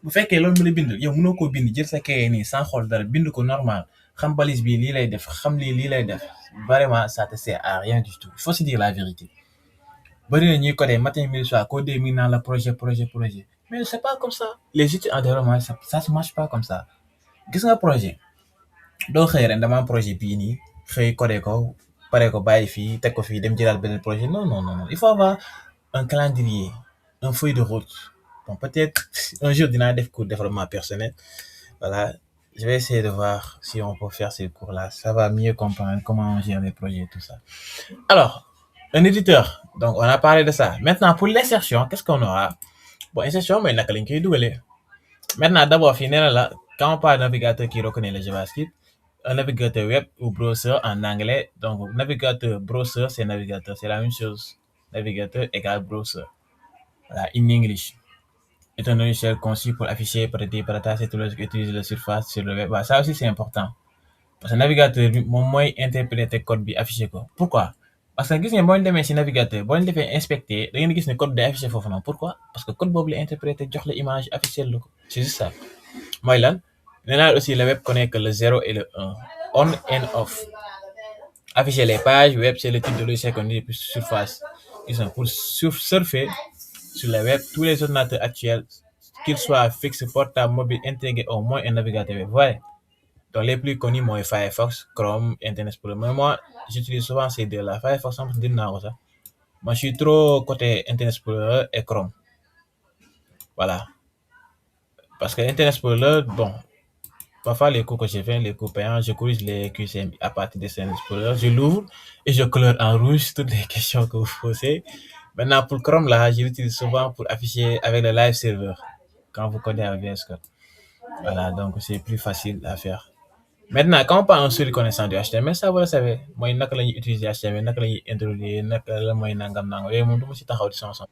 Bu fekkee loolu mu la bind yow mënoo koo bind jël sa kaye nii sans xool dara bind ko normal xam balise bi lii lay def xam lii lay def vraiment ça te sert à rien du tout. Il faut se dire la vérité. Bari na ñuy codé matin midi soir codé mi naan la projet. Mais c'est pas comme ça. Les études en développement ça se marche pas comme ça. Gis nga projet doo xëy ren dama am projet bii nii xëy codé ko pare ko bàyyi fii teg ko fii dem jëlaat beneen projet non il faut avoir un calendrier un feuille de route bon peut-être un jour dinaa def cours de développement personnel voilà je vais essayer de voir si on peut faire ces cours-là ça va mieux comprendre comment on gère les projets et tout ça. Alors un éditeur donc on a parlé de ça maintenant pour l'insertion qu'est-ce qu'on aura? Bon insertion mooy naka lañ koy dugalee maintenant d'abord fii nee na la quand on parle de navigateur qui reconnaît le JavaScript, un navigateur web ou browser en anglais, donc navigateur, browser, c'est navigateur, c'est la même chose. Navigateur égale browser. Voilà, in English. Est un logiciel conçu pour afficher, prêter, partager tout le qui utilise la surface sur le web. Voilà, ça aussi c'est important. Parce que navigateur, mon moyen interpréter code bi affiché quoi. Pourquoi? Parce que gis nga boo demee si navigateur boo leen defee inspecter da ngeen gis ne code day affiché foofu noonu pourquoi? Parce que code boobu la interpréter jox la image affiché la ko c'est juste ça. Mooy lan nee naa aussi le web connaît que le 0 et le 1 on and off. Afficher les pages web, c'est le type de logiciel qu'on dit plus surface. Ils sont pour surfer sur le web tous les ordinateurs actuels, qu'ils soient fixes, portables, mobiles, intégrés au moins un navigateur web. Voilà. Donc les plus connus, moi, Firefox, Chrome, Internet Explorer. Mais moi, j'utilise souvent ces deux-là. Firefox, on peut dire non, ça. Moi, je suis trop côté Internet Explorer et Chrome. Voilà. Parce que Internet Explorer, bon, parfois les cours que j'ai fait, les cours payants, je corrige les QCM à partir de Internet Explorer. Je l'ouvre et je couleur en rouge toutes les questions que vous posez. Maintenant, pour Chrome, là, je l'utilise souvent pour afficher avec le live server quand vous codez avec VS Code. Voilà, donc c'est plus facile à faire. Maintenant, quand on parle en seule connaissance du HTML, ça vous le savez. Moi, naka lañuy utiliser HTML, naka lañuy introduire, naka la mooy nangam nangam. Yooyu moom du ma si taxaw di sonson.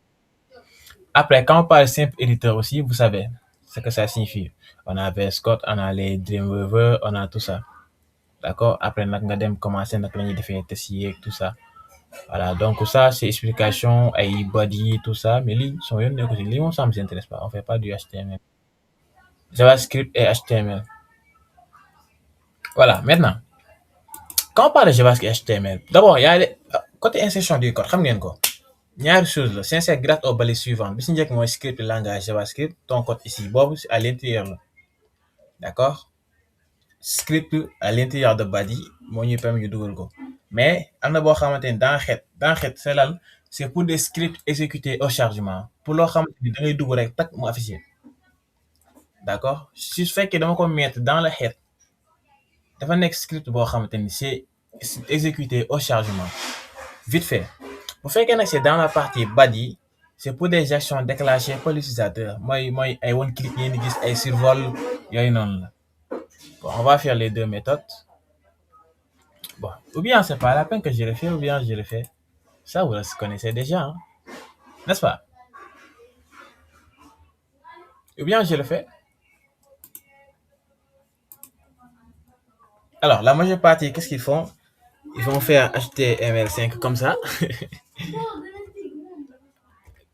Après, quand on parle simple éditeur aussi, vous savez ce que ça signifie. On a VS Code, on a les Dreamweaver, on a tout ça. D'accord? Après, nag nga dem commencer naka lañuy defee test yi tout ça. Voilà, donc ça, c'est explication, ay body, tout ça. Mais lui, son yoon nekku si. Lii moom, ça ne nous intéresse pas. On fait pas du HTML. JavaScript et HTML. Voilà, maintenant, quand on parle de JavaScript et HTML, d'abord, il y a côté insertion du code, xam ngeen ko. Ñaari chose la, s'insère grâce aux balais suivants. Bi si njëkk mooy script langage JavaScript, ton code ici, boobu à l'intérieur la. D'accord? Script à l'intérieur de body, moo ñuy permettre ñu dugal ko. Mais am na boo xamante ni dans xeet c'est lan, c'est pour des scripts exécutés au chargement. Pour loo xamante ni da ngay dugg rek tak mu affiché. D'accord? Su fekkee dama ko mettre dans le head, dafa nekk script boo xamante ni c'est exécuté au chargement. Vite fait. Pour faire que c'est dans la partie body, c'est pour des actions déclenchées par l'utilisateur. Moi, I one click, il y a un survol, il y a une onde. Bon, on va faire les deux méthodes. Bon, ou bien c'est pas la peine que je le fais, ou bien je le fais. Ça, vous le connaissez déjà, hein? N'est-ce pas? Ou bien je le fais. Alors, la majeure partie, qu'est-ce qu'ils font? Ils vont faire HTML5 comme ça.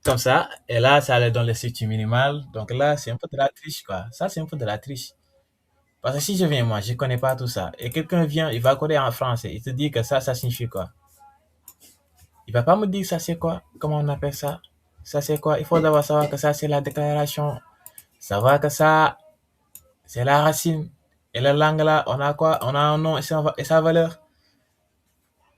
Comme ça. Et là, ça leur donne le structure minimale. Donc là, c'est un peu de la triche, quoi. Ça, c'est un peu de la triche. Parce que si je viens, moi, je connais pas tout ça. Et quelqu'un vient, il va coder en français. Il te dit que ça signifie quoi? Il va pas me dire ça c'est quoi? Comment on appelle ça? Ça c'est quoi? Il faut d'abord savoir que ça c'est la déclaration. Savoir que ça, c'est la racine. Et la langue là, on a quoi? On a un nom et sa valeur.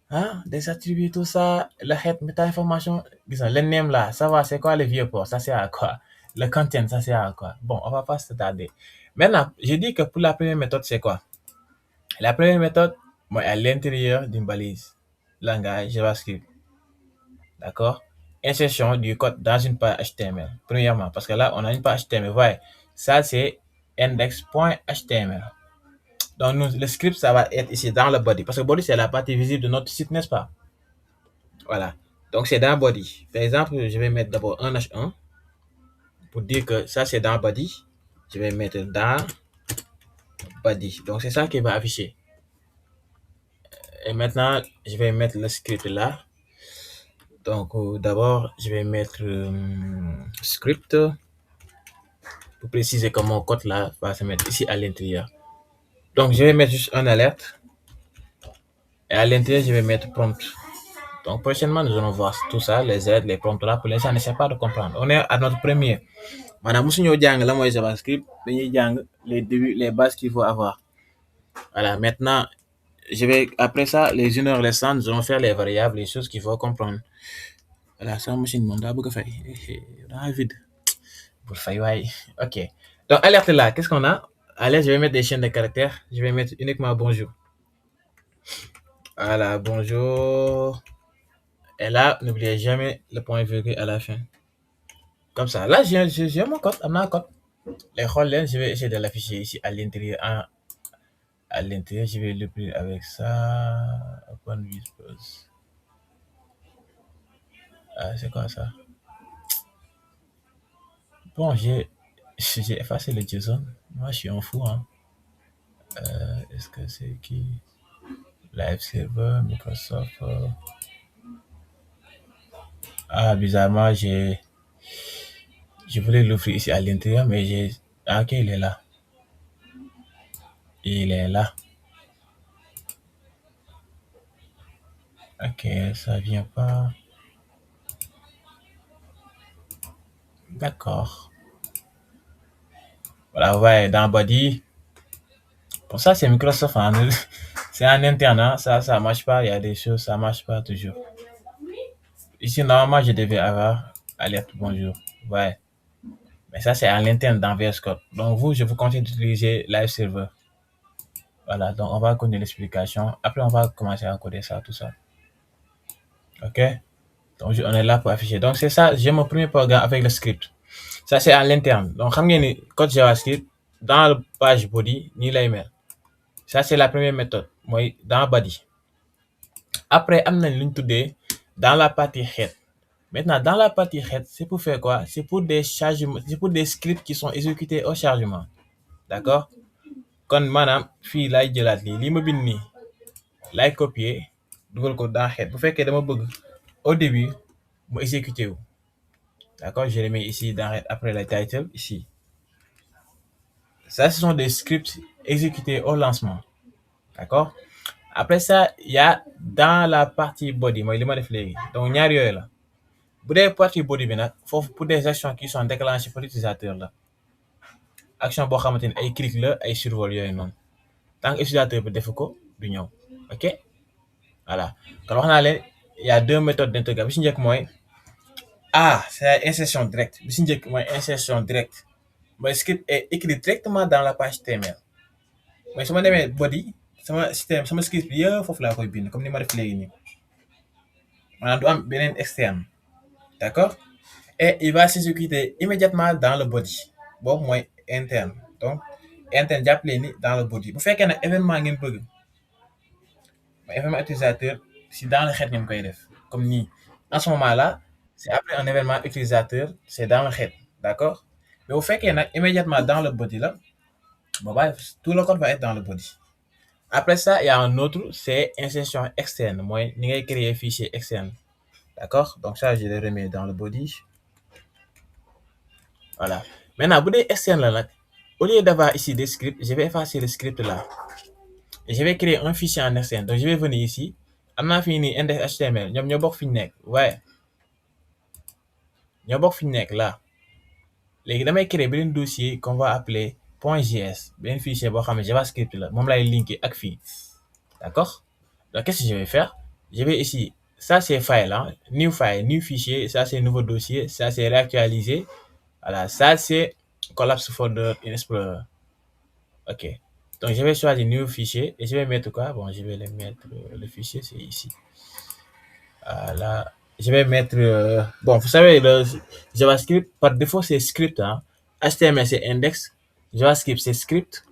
Hein? Des attributs, tout ça. Le head, méta-information. Disons, le name là, savoir c'est quoi le vieux port? Ça c'est à quoi? Le content, ça c'est à quoi? Bon, on va pas se tarder. Maintenant, je dis que pour la première méthode, c'est quoi? La première méthode, moi, à l'intérieur d'une balise, langage JavaScript, d'accord? Insertion du code dans une page HTML, premièrement, parce que là, on a une page HTML, voyez, ça c'est index.html. Donc, nous, le script, ça va être ici dans le body, parce que body, c'est la partie visible de notre site, n'est-ce pas? Voilà. Donc, c'est dans body. Par exemple, je vais mettre d'abord un H1 pour dire que ça, c'est dans body. Je vais mettre dans body. Donc, c'est ça qui va afficher. Et maintenant, je vais mettre le script là. Donc, d'abord, je vais mettre script pour préciser que mon code là va se mettre ici à l'intérieur. Donc, je vais mettre juste un alerte. Et à l'intérieur, je vais mettre prompt. Donc, prochainement, nous allons voir tout ça, les aides, les prompts là. Pour l'instant, on n'essaie pas de comprendre. On est à notre premier. Madame, nous sommes là, JavaScript, les débuts, les bases qu'il faut avoir. Voilà, maintenant, je vais, après ça, les 1 heure restantes, nous allons faire les variables, les choses qu'il faut comprendre. Voilà, ça, machine, mon d'abord, dans vide. Pour faire, ouais. Ok. Donc, alerte là, qu'est-ce qu'on a? Alerte, je vais mettre des chaînes de caractères. Je vais mettre uniquement bonjour. Voilà, bonjour. Et là, n'oubliez jamais le point virgule à la fin. Comme ça. Là, j'ai mon code, on a un code. Les rôles, je vais essayer de l'afficher ici à l'intérieur. À l'intérieur, je vais l'appeler avec ça. Open Whispers. Ah, c'est quoi ça? Bon, j'ai effacé le JSON. Moi, je suis un fou, hein. Est-ce que c'est qui? Live Server, Microsoft. Ah, bizarrement, je voulais l'ouvrir ici à l'intérieur, mais j'ai. Ah, ok, il est là. Il est là. Ok, ça vient pas. D'accord. Voilà, ouais, dans Body. Pour ça, c'est Microsoft, hein. C'est en interne, hein. Ça marche pas. Il y a des choses, ça marche pas toujours. Ici, normalement, je devais avoir alerte bonjour. Ouais. Mais ça, c'est à l'interne dans VS Code. Donc, vous, je vous conseille d'utiliser Live Server. Voilà. Donc, on va connaître l'explication. Après, on va commencer à coder ça, tout ça. OK? Donc, on est là pour afficher. Donc, c'est ça. J'ai mon premier programme avec le script. Ça, c'est à l'interne. Donc, xam ngeen ni code JavaScript, dans la page body, ni lay mel. Ça, c'est la première méthode. Moi, dans body. Après, am nañ luñ tuddee dans la partie head. Maintenant, dans la partie head, c'est pour faire quoi? C'est pour des chargements, c'est pour des scripts qui sont exécutés au chargement. D'accord? Kon maanaam fii laay jëlaat lii ma bind nii laay copier dugal ko dans head bu fekkee dama bëgg au début mu exécuté wu. D'accord? Je le mets ici dans head après le title ici. Ça, ce sont des scripts exécutés au lancement. D'accord? Après ça, il y a dans la partie body mooy li ma def léegi donc ñaar yooyu la. Bu dee partie body bi nag foofu pour des actions qui sont déclenchées par l'utilisateur la. Action boo xamante ni ay clic la ay survol yooyu noonu tant que utilisateur bi defu ko du ñëw. OK? Voilà. Kon wax naa leen il y a deux méthodes d'intégration bi si njëkk mooy c'est insertion directe bi si njëkk mooy insertion directe mooy script est écrit directement dans la page HTML mooy su ma demee body sama système sama script bi yëpp foofu laa koy bind comme ni ma def léegi nii maanaam du am beneen externe. D'accord? Et il va s'exécuter immédiatement dans le body boobu mooy interne donc interne jàppale ni dans le body bu fekkee nag événement ngeen bëgg mooy événement utilisateur si dans le head ngeen koy def comme nii en ce moment là c'est après un événement utilisateur c'est dans le head. D'accord? Mais bu fekkee nag immédiatement dans le body la boobaa tout le code va être dans le body. Après ça il y a un autre c'est insertion externe mooy ni ngay créer fichier externe. D'accord? Donc ça je le remets dans le body. Voilà. Maintenant, bu dee externe la nag au lieu d'avoir ici des scripts, je vais effacer le script là. Et je vais créer un fichier en externe. Donc je vais venir ici. Am naa fii nii index HTML ñoom ñoo bokk fi ñu nekk waaye ñoo bokk fi ñu nekk là. Léegi damay créer beneen dossier qu'on va appeler .js beneen fichier boo xam ne JavaScript la moom lay linker ak fii. D'accord? Donc qu'est-ce que je vais faire? Je vais ici, ça c'est file, hein? File, new fichier, ça c'est nouveau dossier, ça c'est réactualisé. Voilà, ça c'est collapse folder in Explorer. OK. Donc je vais choisir new fichier et je vais mettre quoi? Bon, je vais le mettre, le fichier c'est ici. Voilà. Je vais mettre, bon, vous savez, le JavaScript, par défaut c'est script, hein? HTML c'est index, JavaScript c'est script,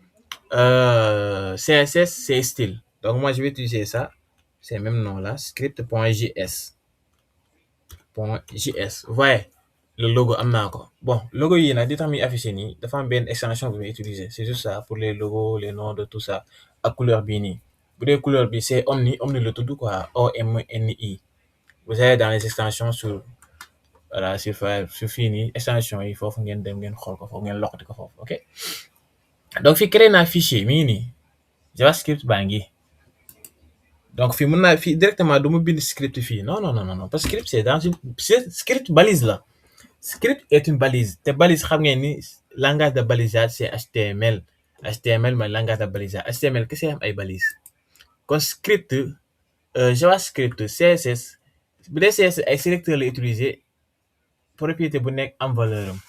CSS c'est style. Donc moi je vais utiliser ça, c'est le même nom là, script.js. .js. Vous voyez, le logo am naa ko. Bon, logo yi nag di tax muy affiché nii dafa am benn extension bu muy utiliser. C'est juste ça pour les logos, les noms de tout ça ak couleur bii nii. Bu dee couleur bi c'est Omni, Omni la tudd quoi, OMNI. Vous avez dans les extensions sur voilà sur fii nii extension yi foofu ngeen dem ngeen xool ko foofu ngeen loxati ko foofu. OK? Donc fii créé naa fichier mi ngi nii JavaScript baa ngi. Donc fii mën naa fii directement du ma bind script fii non parce que script c'est dans une script balise la. Script est une balise te balise xam ngeen ni langage de balisage c'est HTML. HTML mooy langage de balisage HTML kese am ay balise. Kon script JavaScript CSS bu dee CSS ay sélecteur la utiliser propriété bu nekk am valeur am.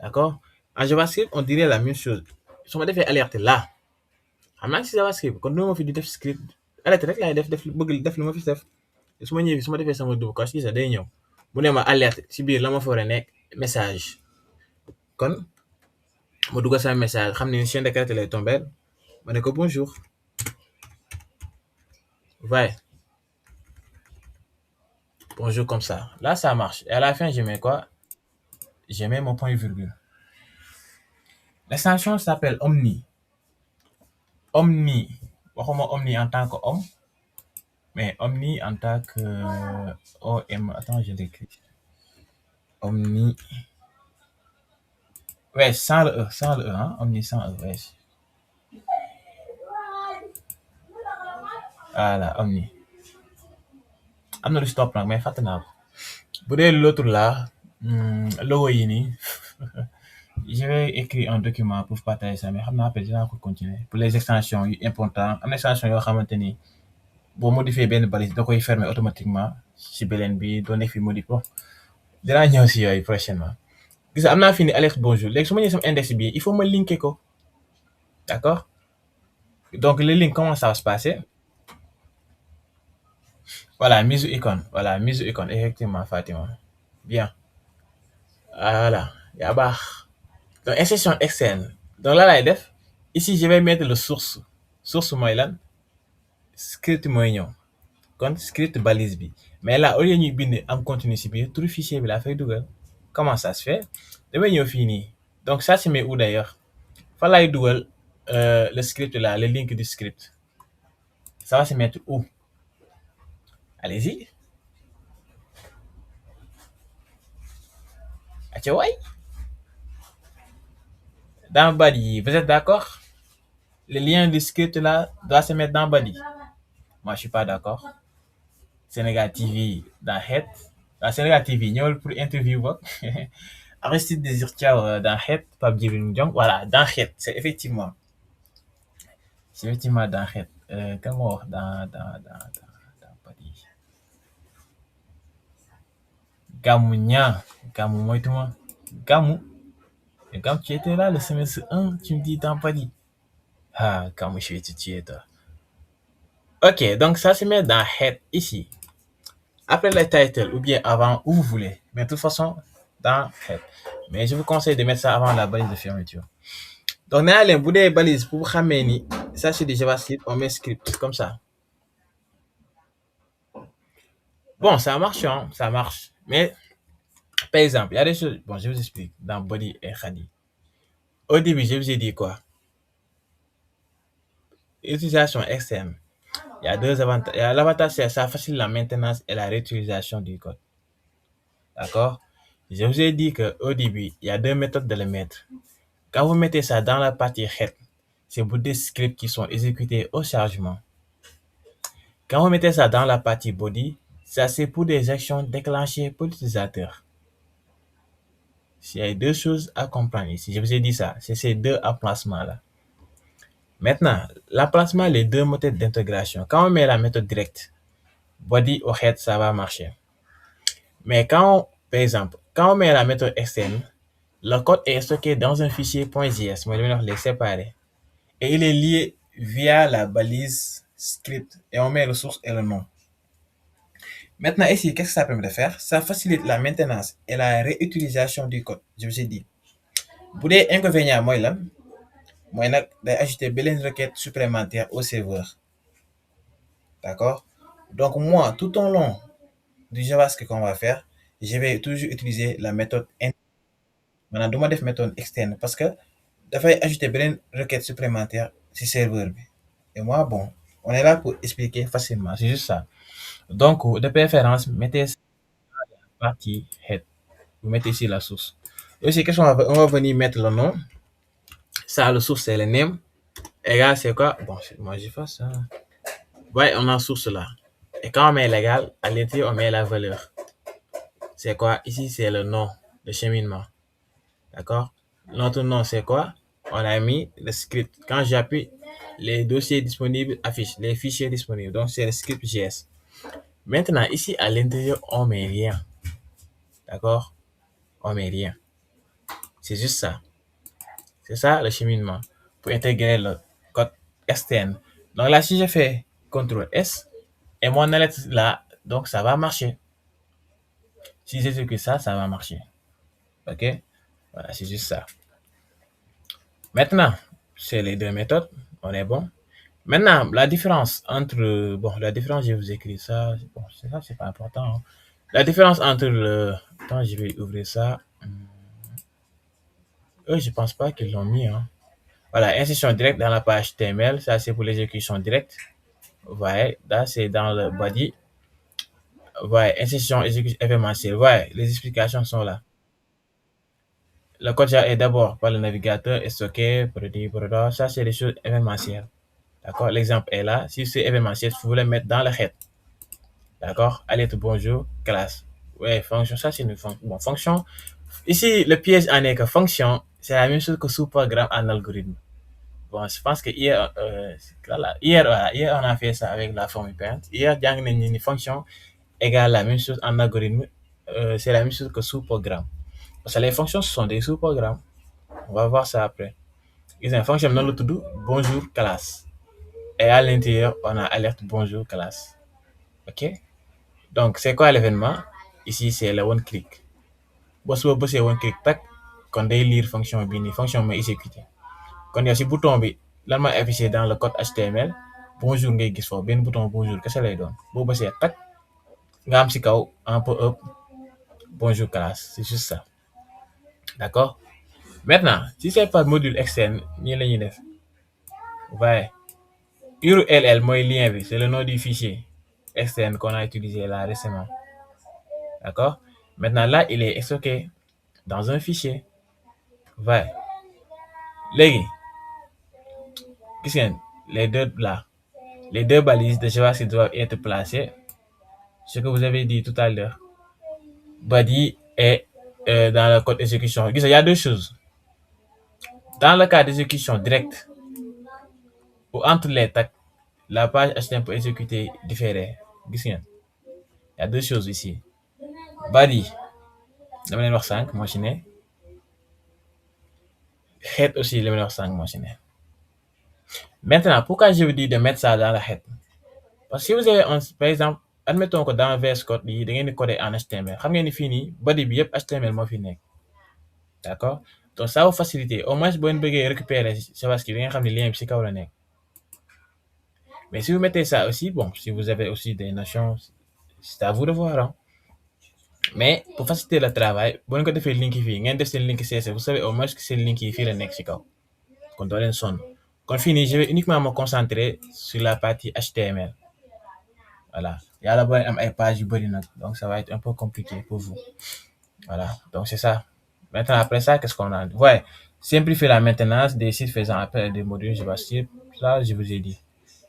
D'accord? En JavaScript on dirait la même chose su ma defee alerte là xam naa si JavaScript kon doo ma fi di def script alerte rek laay def bëgg def lu ma fi def su ma ñëwee su ma defee sama double coche gis day ñëw mu ne ma alerte si biir la ma fa war a nekk message kon ma dugal sama message xam ne chaîne de caractère lay tombeel ma ne ko bonjour. Ouais. Bonjour comme ça. Là ça marche et à la fin je mets quoi? Je mets mon point virgule. L'extension s'appelle Omni. Omni. Waxuma Omni en tant que homme mais Omni en tant que attends je l'écris. Omni. Ouais, sans le E, hein? Omni sans E, ouais. Voilà, Omni. am na lu si topp nag mais fàtte naa ko. Bu dee l'autre là, logo yi nii, je vais écrire un document pour partager ça mais xam naa après dinaa ko continuer pour les extensions yu important am na extension yoo xamante ni boo modifier benn balise da koy fermer automatiquement si beneen bi doo nekk fi modif bon dinaa ñëw si yooyu prochainement. Gis nga am naa fi ni alerte bonjour léegi su ma ñëwee sama index bi il faut ma linker ko d'accord donc le link comment ça va se passer. Voilà mise icône effectivement Fatima bien voilà yaa baax donc insertion externe donc là laay def ici je vais mettre le source mooy lan script mooy ñëw kon script balise bi mais là au lieu ñuy bind am contenu si biir turu fichier bi laa fay dugal. Comment ça se fait damay ñëw fii nii donc ça c'est mes où d'ailleurs fa laay dugal le script là le link du script ça va se mettre où allez-y aca waay dans body vous êtes d'accord le lien du script là doit se mettre dans body moi je suis pas d'accord. Sénégal TV dans Head dans Sénégal TV ñëwal pour interview ba Aristide Désir Thiaw dans Head Pape Djibril Ndiong voilà dans Head c'est effectivement dans Head kan moo wax dans body Gamou ñaa Gamou moytuma Gamou tu étais là le semestre 1 tu me dis dans body ah Gamou je vais te tuer toi. Ok donc ça se met dans Head ici après le title ou bien avant où vous voulez mais de toute façon dans Head mais je vous conseille de mettre ça avant la balise de fermeture. Donc nee naa leen bu dee balise pour xamee ni ça c'est du JavaScript on met script comme ça. Bon ça marche hein, ça marche mais par exemple il y a des choses bon je vous explique dans body et Khadi. Au début je vous ai dit quoi utilisation externe il y a deux avantages. L'avantage c'est ça facilite la maintenance et la réutilisation du code. D'accord? Je vous ai dit qu'au début, il y a deux méthodes de le mettre. Quand vous mettez ça dans la partie head, c'est pour des scripts qui sont exécutés au chargement. Quand vous mettez ça dans la partie body, ça c'est pour des actions déclenchées par l'utilisateur. Il y a deux choses à comprendre ici. Je vous ai dit ça, c'est ces deux emplacements-là. Maintenant, l'emplacement, les deux méthodes d'intégration. Quand on met la méthode directe, body au head, ça va marcher. Mais par exemple, quand on met la méthode externe, le code est stocké dans un fichier .js, moi je vais les séparer. Et il est lié via la balise script et on met le source et le nom. Maintenant ici, qu'est-ce que ça permet de faire? Ça facilite la maintenance et la réutilisation du code. Je vous ai dit. Bu dee inconvénient mooy lan mooy nag day ajouter beneen requête supplémentaire au serveur. D'accord? Donc moi, tout au long du JavaScript qu'on va faire, je vais toujours utiliser la méthode interne. Maintenant du ma def méthode externe parce que dafay ajouter beneen requête supplémentaire ci serveur bi. Et moi bon, on est là pour expliquer facilement, c'est juste ça. Donc de préférence, mettez ça dans la partie head. Vous mettez ici la source. Et aussi, qu'est-ce qu'on va on va venir mettre le nom. Ça, le source, c'est le name. Égal, c'est quoi? Bon, moi j'ai fait ça. Ouais, on a source là. Et quand on met l'égal, à l'intérieur, on met la valeur. C'est quoi? Ici, c'est le nom, le cheminement. D'accord? Notre nom, c'est quoi? On a mis le script. Quand j'appuie, les dossiers disponibles affichent, les fichiers disponibles. Donc, c'est le script JS. Maintenant, ici, à l'intérieur, on met rien. D'accord? On met rien. C'est juste ça. C'est ça le cheminement pour intégrer le code externe. Donc là, si je fais CTRL S et mon alerte là, donc ça va marcher. Si j'exécute ça, ça va marcher. Ok? Voilà, c'est juste ça. Maintenant, c'est les deux méthodes. On est bon. Maintenant, la différence entre... Bon, la différence, je vous écris ça. Bon, c'est ça, c'est pas important. Hein. La différence entre le... Attends, je vais ouvrir ça. Eux, je pense pas qu'ils l'ont mis. Hein. Voilà, insertion directe dans la page HTML. Ça, c'est pour l'exécution directe. Vous voyez, là, c'est dans le body. Vous voyez, insertion exécution événementielle. Vous voyez, les explications sont là. Le code est d'abord par le navigateur est stocké, produit. Ça, c'est les choses événementielles. D'accord? L'exemple est là. Si c'est événementiel, vous voulez mettre dans le head. D'accord? Alerte bonjour, classe. Ouais, fonction, ça c'est une fonction. Bon, fonction. Ici, le piège en est que fonction, c'est la même chose que sous-programme en algorithme. Bon, je pense que hier, hier, on a fait ça avec la formule parent. Hier, jàng nañ ni fonction égale la même chose en algorithme. C'est la même chose que sous-programme. Parce que les fonctions, ce sont des sous-programmes. On va voir ça après. Ils ont une fonction dans le tout bonjour classe. Et à l'intérieur, on a alerte bonjour classe. OK? Donc, c'est quoi l'événement? Ici, c'est le one click. Boo suba bësee one click tak kon day lire fonction bi nii fonction bi mooy exécuter kon yow si bouton bi lan mooy affiché dans le code HTML bonjour ngay gis foofu benn bouton bonjour kese lay doon boo bësee tak nga am si kaw un peu up bonjour classe c'est juste ça d'accord maintenant si c'est pas module externe nii la ñuy def waaye URL mooy lien bi c'est le nom du fichier externe qu'on a utilisé là récemment d'accord maintenant là il est stocké dans un fichier waaye léegi gis ngeen les deux là les deux balises de JavaScript doivent être placées ce que vous avez dit tout à l'heure body et dans le code exécution gis nga y a deux choses dans le cas d'exécution directe ou entre les tags la page HTML peut exécuter différé gis ngeen y a deux choses ici body dama leen wax sànq moo ci ne head aussi li ma leen wax sànq moo ci ne maintenant pourquoi je vous dis de mettre ça dans la head parce que si vous avez par exemple admettons que dans VS Code bi da ngeen di coder en HTML xam ngeen ni fii nii body bi yëpp HTML moo fi nekk d'accord donc ça va faciliter au moins boo leen bëggee récupérer JavaScript da nga xam ne lien bi ci kaw la nekk mais si vous mettez ça aussi bon si vous avez aussi des notions c'est à vous de voir hein. Mais pour faciliter le travail boo leen ko defee link yi fii ngeen def seen link CSS vous savez au moins que seen link yi fii la nekk ci kaw kon doo leen sonn kon fii nii je vais uniquement me concentrer sur la partie HTML voilà yàlla boo leen am ay pages yu bëri nag donc ça va être un peu compliqué pour vous voilà donc c'est ça maintenant après ça qu'est-ce qu'on a ouais simplifier la maintenance des sites faisant appel à des modules JavaScript ça je vous ai dit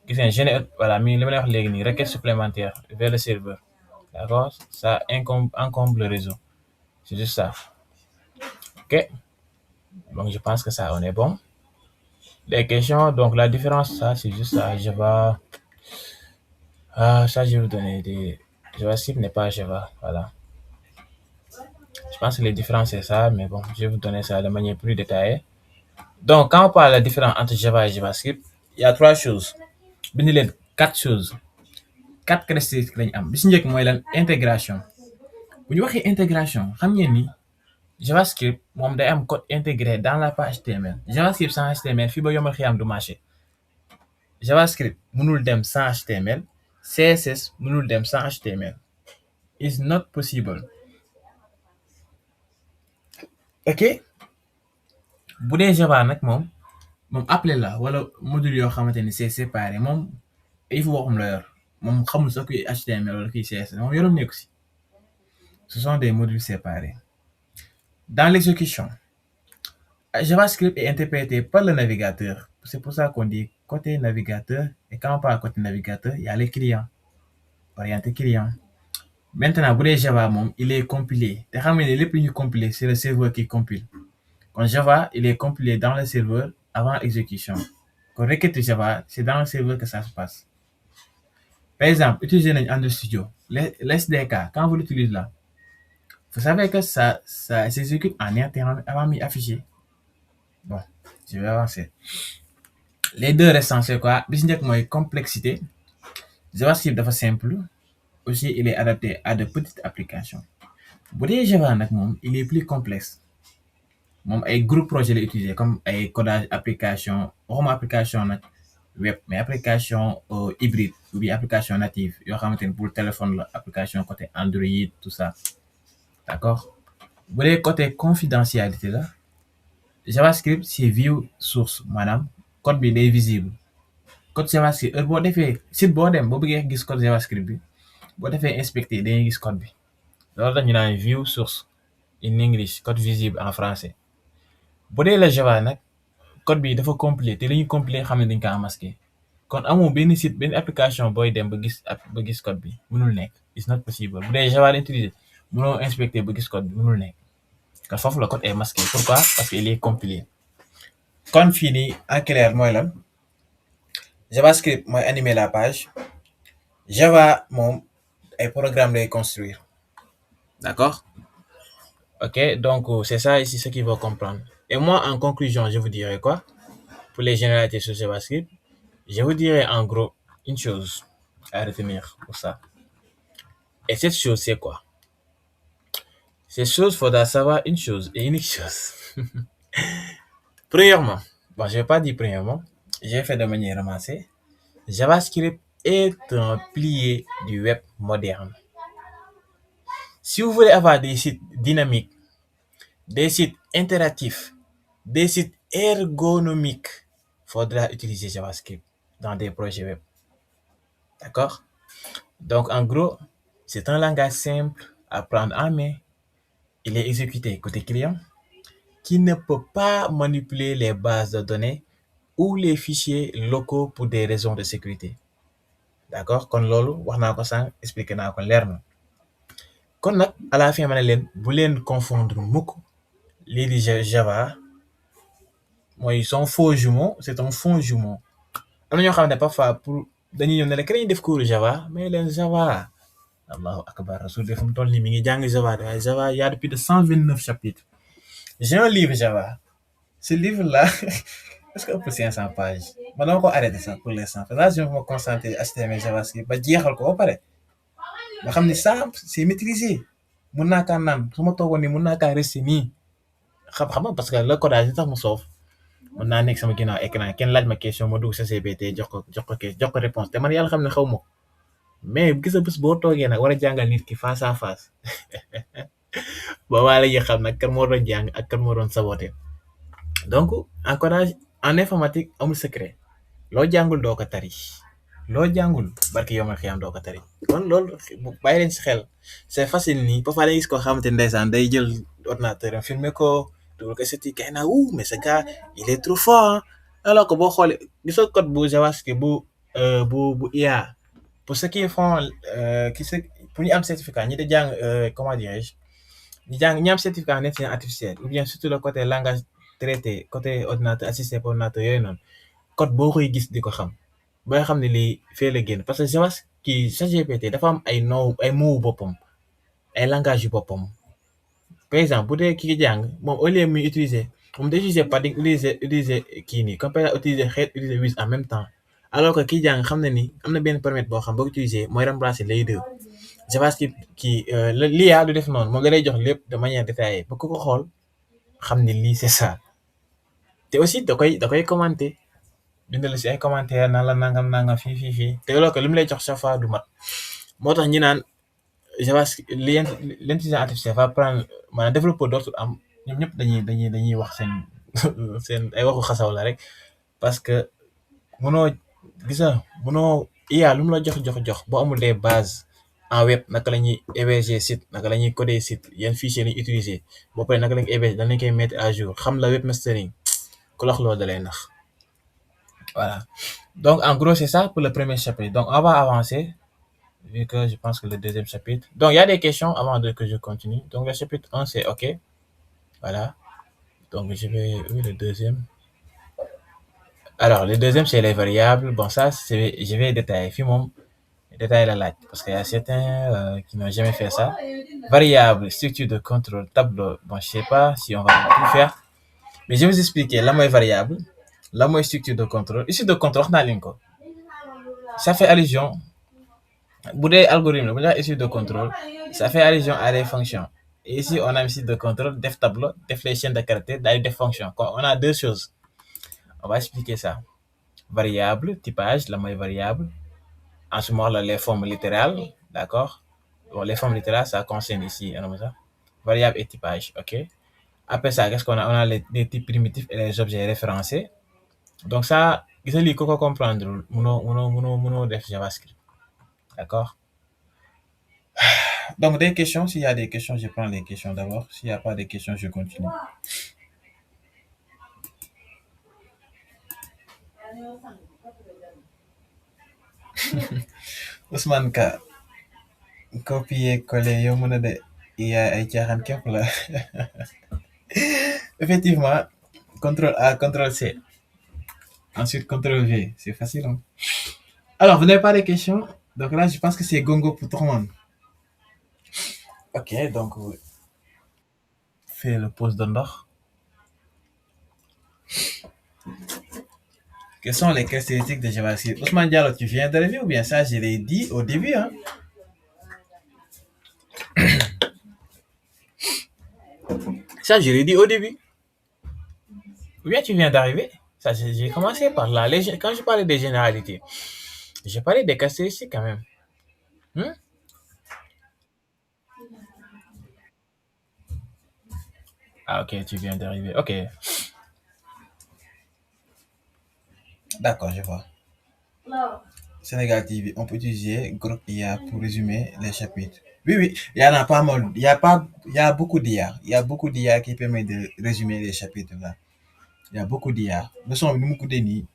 gis ngeen générer voilà mi li ma lay wax léegi nii requête supplémentaire vers le serveur d'accord ça encombre le réseau c'est juste ça ok donc je pense que ça on est bon les questions donc la différence ça c'est juste ça Java ça je vais vous donner des JavaScript n'est pas Java voilà je pense que les différences c'est ça mais bon je vais vous donner ça de manière plus détaillée donc quand on parle de la différence entre Java et JavaScript il y a trois choses bind leen quatre choses quatre caractéristiques lañu am bi si njëkk mooy lan intégration bu ñu waxee intégration xam ngeen ni JavaScript moom day am code intégré dans la page HTML JavaScript sans HTML fii ba yombal xiyam du marché JavaScript mënul dem sans HTML CSS mënul dem sans HTML is not possible ok bu dee Java nag moom appelé la wala module yoo xamante ni c'est séparé moom il faut waxum la yor moom xamul sax kuy HTML wala kuy CSS moom yorom nekku si ce sont des modules séparés dans l'exécution JavaScript est interprété par le navigateur c'est pour ça qu'on dit côté navigateur et quand on parle côté navigateur il y a les clients orienté client maintenant bu dee Java moom il est compilé te xam nga ne lépp lu ñu compilé c'est le serveur qui compile kon Java il est compilé dans le serveur avant exécution kon requête Java c'est dans le serveur que ça se passe par exemple utiliser nañu Android Studio l'SDK quand vous l'utilisez là vous savez que ça s'exécute en interne avant muy afficher bon je vais avancer les deux restants c'est quoi bi si njëkk mooy complexité JavaScript dafa simple aussi il est adapté à de petites applications bu dee Java nag moom il est plus complexe moom ay groupe projet la utiliser comme ay codage application waxuma application nag web mais application hybride ou bien application native yoo xamante ni pour téléphone la application côté Android tout ça d'accord bu dee côté confidentialité la JavaScript c'est view source maanaam code bi day visible code JavaScript heure boo defee site boo dem boo bëggee gis code JavaScript bi boo defee inspecter dañuy gis code bi loolu dañu naan view source in English code visible en français bu dee la Java nag code bi dafa compilé te li ñu compilé xam ne dañ ko masqué kon amoo benn site benn application booy dem ba gis code bi mënul nekk, it's not possible. Bu dee Java la utiliser mënoo inspecter ba gis code bi mënul nekk, kon foofu la code est masqué. Pourquoi? Parce qu'il est compilé. kon fii nii en clair mooy lan, JavaScript mooy animer la page, Java moom ay programme lay construire, d'accord? Ok, donc c'est ça ici ce qu'il faut comprendre. Et moi, en conclusion, je vous dirais quoi? Pour les généralités sur JavaScript, je vous dirais en gros une chose à retenir pour ça. Et cette chose, c'est quoi? Cette chose, faudra savoir une chose et unique chose. Premièrement, bon, je vais pas dire premièrement, j'ai fait de manière ramassée. JavaScript est un pilier du web moderne. Si vous voulez avoir des sites dynamiques, des sites interactifs, des sites ergonomiques, faudra utiliser JavaScript dans des projets web. D'accord? Donc, en gros, c'est un langage simple à prendre en main. Il est exécuté côté client, qui ne peut pas manipuler les bases de données ou les fichiers locaux pour des raisons de sécurité. D'accord? Kon loolu wax naa ko sànq expliqué naa ko leer na. Kon nag à la fin ma ne leen bu leen confondre mukk lii di Java mooy son faux jumeau, c'est un faux jumeau. Am na ñoo xam ne parfois pour dañuy ñëw ne la que dañuy def cours Java mais leen Java allahu akbar rasul fu mu toll nii mi ngi jàng Java waaye Java y a depuis de 129 chapitres. J'ai un livre Java. Ce livre-là, est-ce que ëpp 500 pages man dama ko arrêté sax pour l'instant. Là, je vais me concentrer HTML JavaScript ba jeexal ko ba pare nga xam ne ça c'est maîtrisé. Mun naa kaa naan su ma toogoon nii mun naa kaa resté nii xam nga parce que le codage li tax mu soof mën naa nekk sama ginnaaw écran kenn laaj ma question ma dugg sa ChatGPT jox ko réponse te man yàlla xam ne xaw ma ko mais gis nga bés boo toogee nag war a jàngal nit ki face à face boobaa la ñuy xam nag kan moo doon jàng ak kan moo doon saboté. Donc en codage en informatique amul secret loo jàngul doo ko tari loo jàngul barki yow ma xiyam doo ko tari kon loolu bàyyi leen si xel c'est facile nii parfois day gis koo xamante ne ndeysaan day jël ordinateur am filmer ko dugal ko seti kay naa mais ce gars il est trop fort alors que boo xoolee gisoo code bu JavaScript bu IA pour ceux qui font pour ñu am certificat ñi di jàng comment dirais-je ñi am certificat en intelligence artificielle ou bien surtout le côté langage traité côté ordinateur assisté par ordinateur yooyu noonu code boo koy gis di ko xam booy xam ne lii fee la génn parce que JavaScript kii ChatGPT dafa am ay mots boppam ay langage yu boppam. Par exemple bu dee kii jàng moom au lieu muy utiliser moom day utiliser padding utiliser kii nii comme par exemple utiliser xeet utiliser with en même temps alors que kii jàng xam na ni am na benn paramètre boo xam boo ko utiliser mooy remplacer les deux. JavaScript kii l'IA du def noonu moom da lay jox lépp de manière détaillée ba ku ko xool xam ni lii c'est ça te aussi da koy commenter bindal si ay commentaire naan la nangam fii te loolu que li mu lay jox chaque fois du mat moo tax ñi naan JavaScript l'intelligence artificielle va prendre maanaam développeur dootul am ñoom ñëpp dañuy wax seen ay waxu xasaw la rek parce que mënoo gis nga mënoo IA lu mu la jox boo amul des bases en web naka la ñuy héberger site naka la ñuy coder site yan fichier lañuy utiliser boo paree naka la ñuy héberger dañ lañ koy mettre à jour xam la webmastering ku lax loolu da lay nax voilà. Donc en gros c'est ça pour le premier chapitre. Donc on va avancer vu que je pense que le deuxième chapitre. Donc il y a des questions avant que je continue. Donc le chapitre 1 c'est OK. Voilà. Donc je vais le deuxième. Alors le deuxième c'est les variables. Bon ça je vais détailler. Détailler la light parce qu'il y a certains qui n'ont jamais fait ça. Variable, structure de contrôle, tableau. Bon, je sais pas si on va tout faire, mais je vais vous expliquer la mooy variable, la mooy structure de contrôle. Structure de contrôle, wax naa leen ko. Ça fait allusion, bu dee algorithme, bu dee structure de contrôle, ça fait allusion à des fonctions. Et ici, on a une structure de contrôle, def tableau, def les chaînes de caractères, d'ailleurs def fonction. On a deux choses. On va expliquer ça. Variable, typage, la mooy variable. En ce moment-là, les formes littérales, d'accord? Bon, les formes littérales, ça concerne ici, variable et typage, ok? Après ça, qu'est-ce qu'on a? On a les types primitifs et les objets référencés. Donc ça, il faut comprendre, mono def JavaScript, d'accord? Donc des questions, s'il y a des questions, je prends les questions d'abord. S'il n'y a pas de questions, je continue. Ousmane Ka, copier-coller, yo mën a de IA ay caaxaan képp la. Effectivement, contrôle A, contrôle C. Ensuite, contrôle V. C'est facile, hein? Alors, vous n'avez pas de questions? Donc là, je pense que c'est gongo pour tout le monde. Ok, donc, fait le pause d'Andorre. Quelles sont les caractéristiques de JavaScript? Ousmane Diallo, tu viens d'arriver ou bien ça, je l'ai dit au début, hein? Ça, je l'ai dit au début. Ou bien tu viens d'arriver? Ça, j'ai commencé par là. Quand je parlais des généralités, j'ai parlé des caractéristiques quand même. Hmm? Ah, ok, tu viens d'arriver. Ok, d'accord, je vois. Sénégal TV, on peut utiliser Groupe IA pour résumer les chapitres. Oui, oui, il y en a pas mal. Il y a beaucoup d'IA. Il y a beaucoup d'IA qui permet de résumer les chapitres là. Il y a beaucoup d'IA. Nous sommes beaucoup de nids.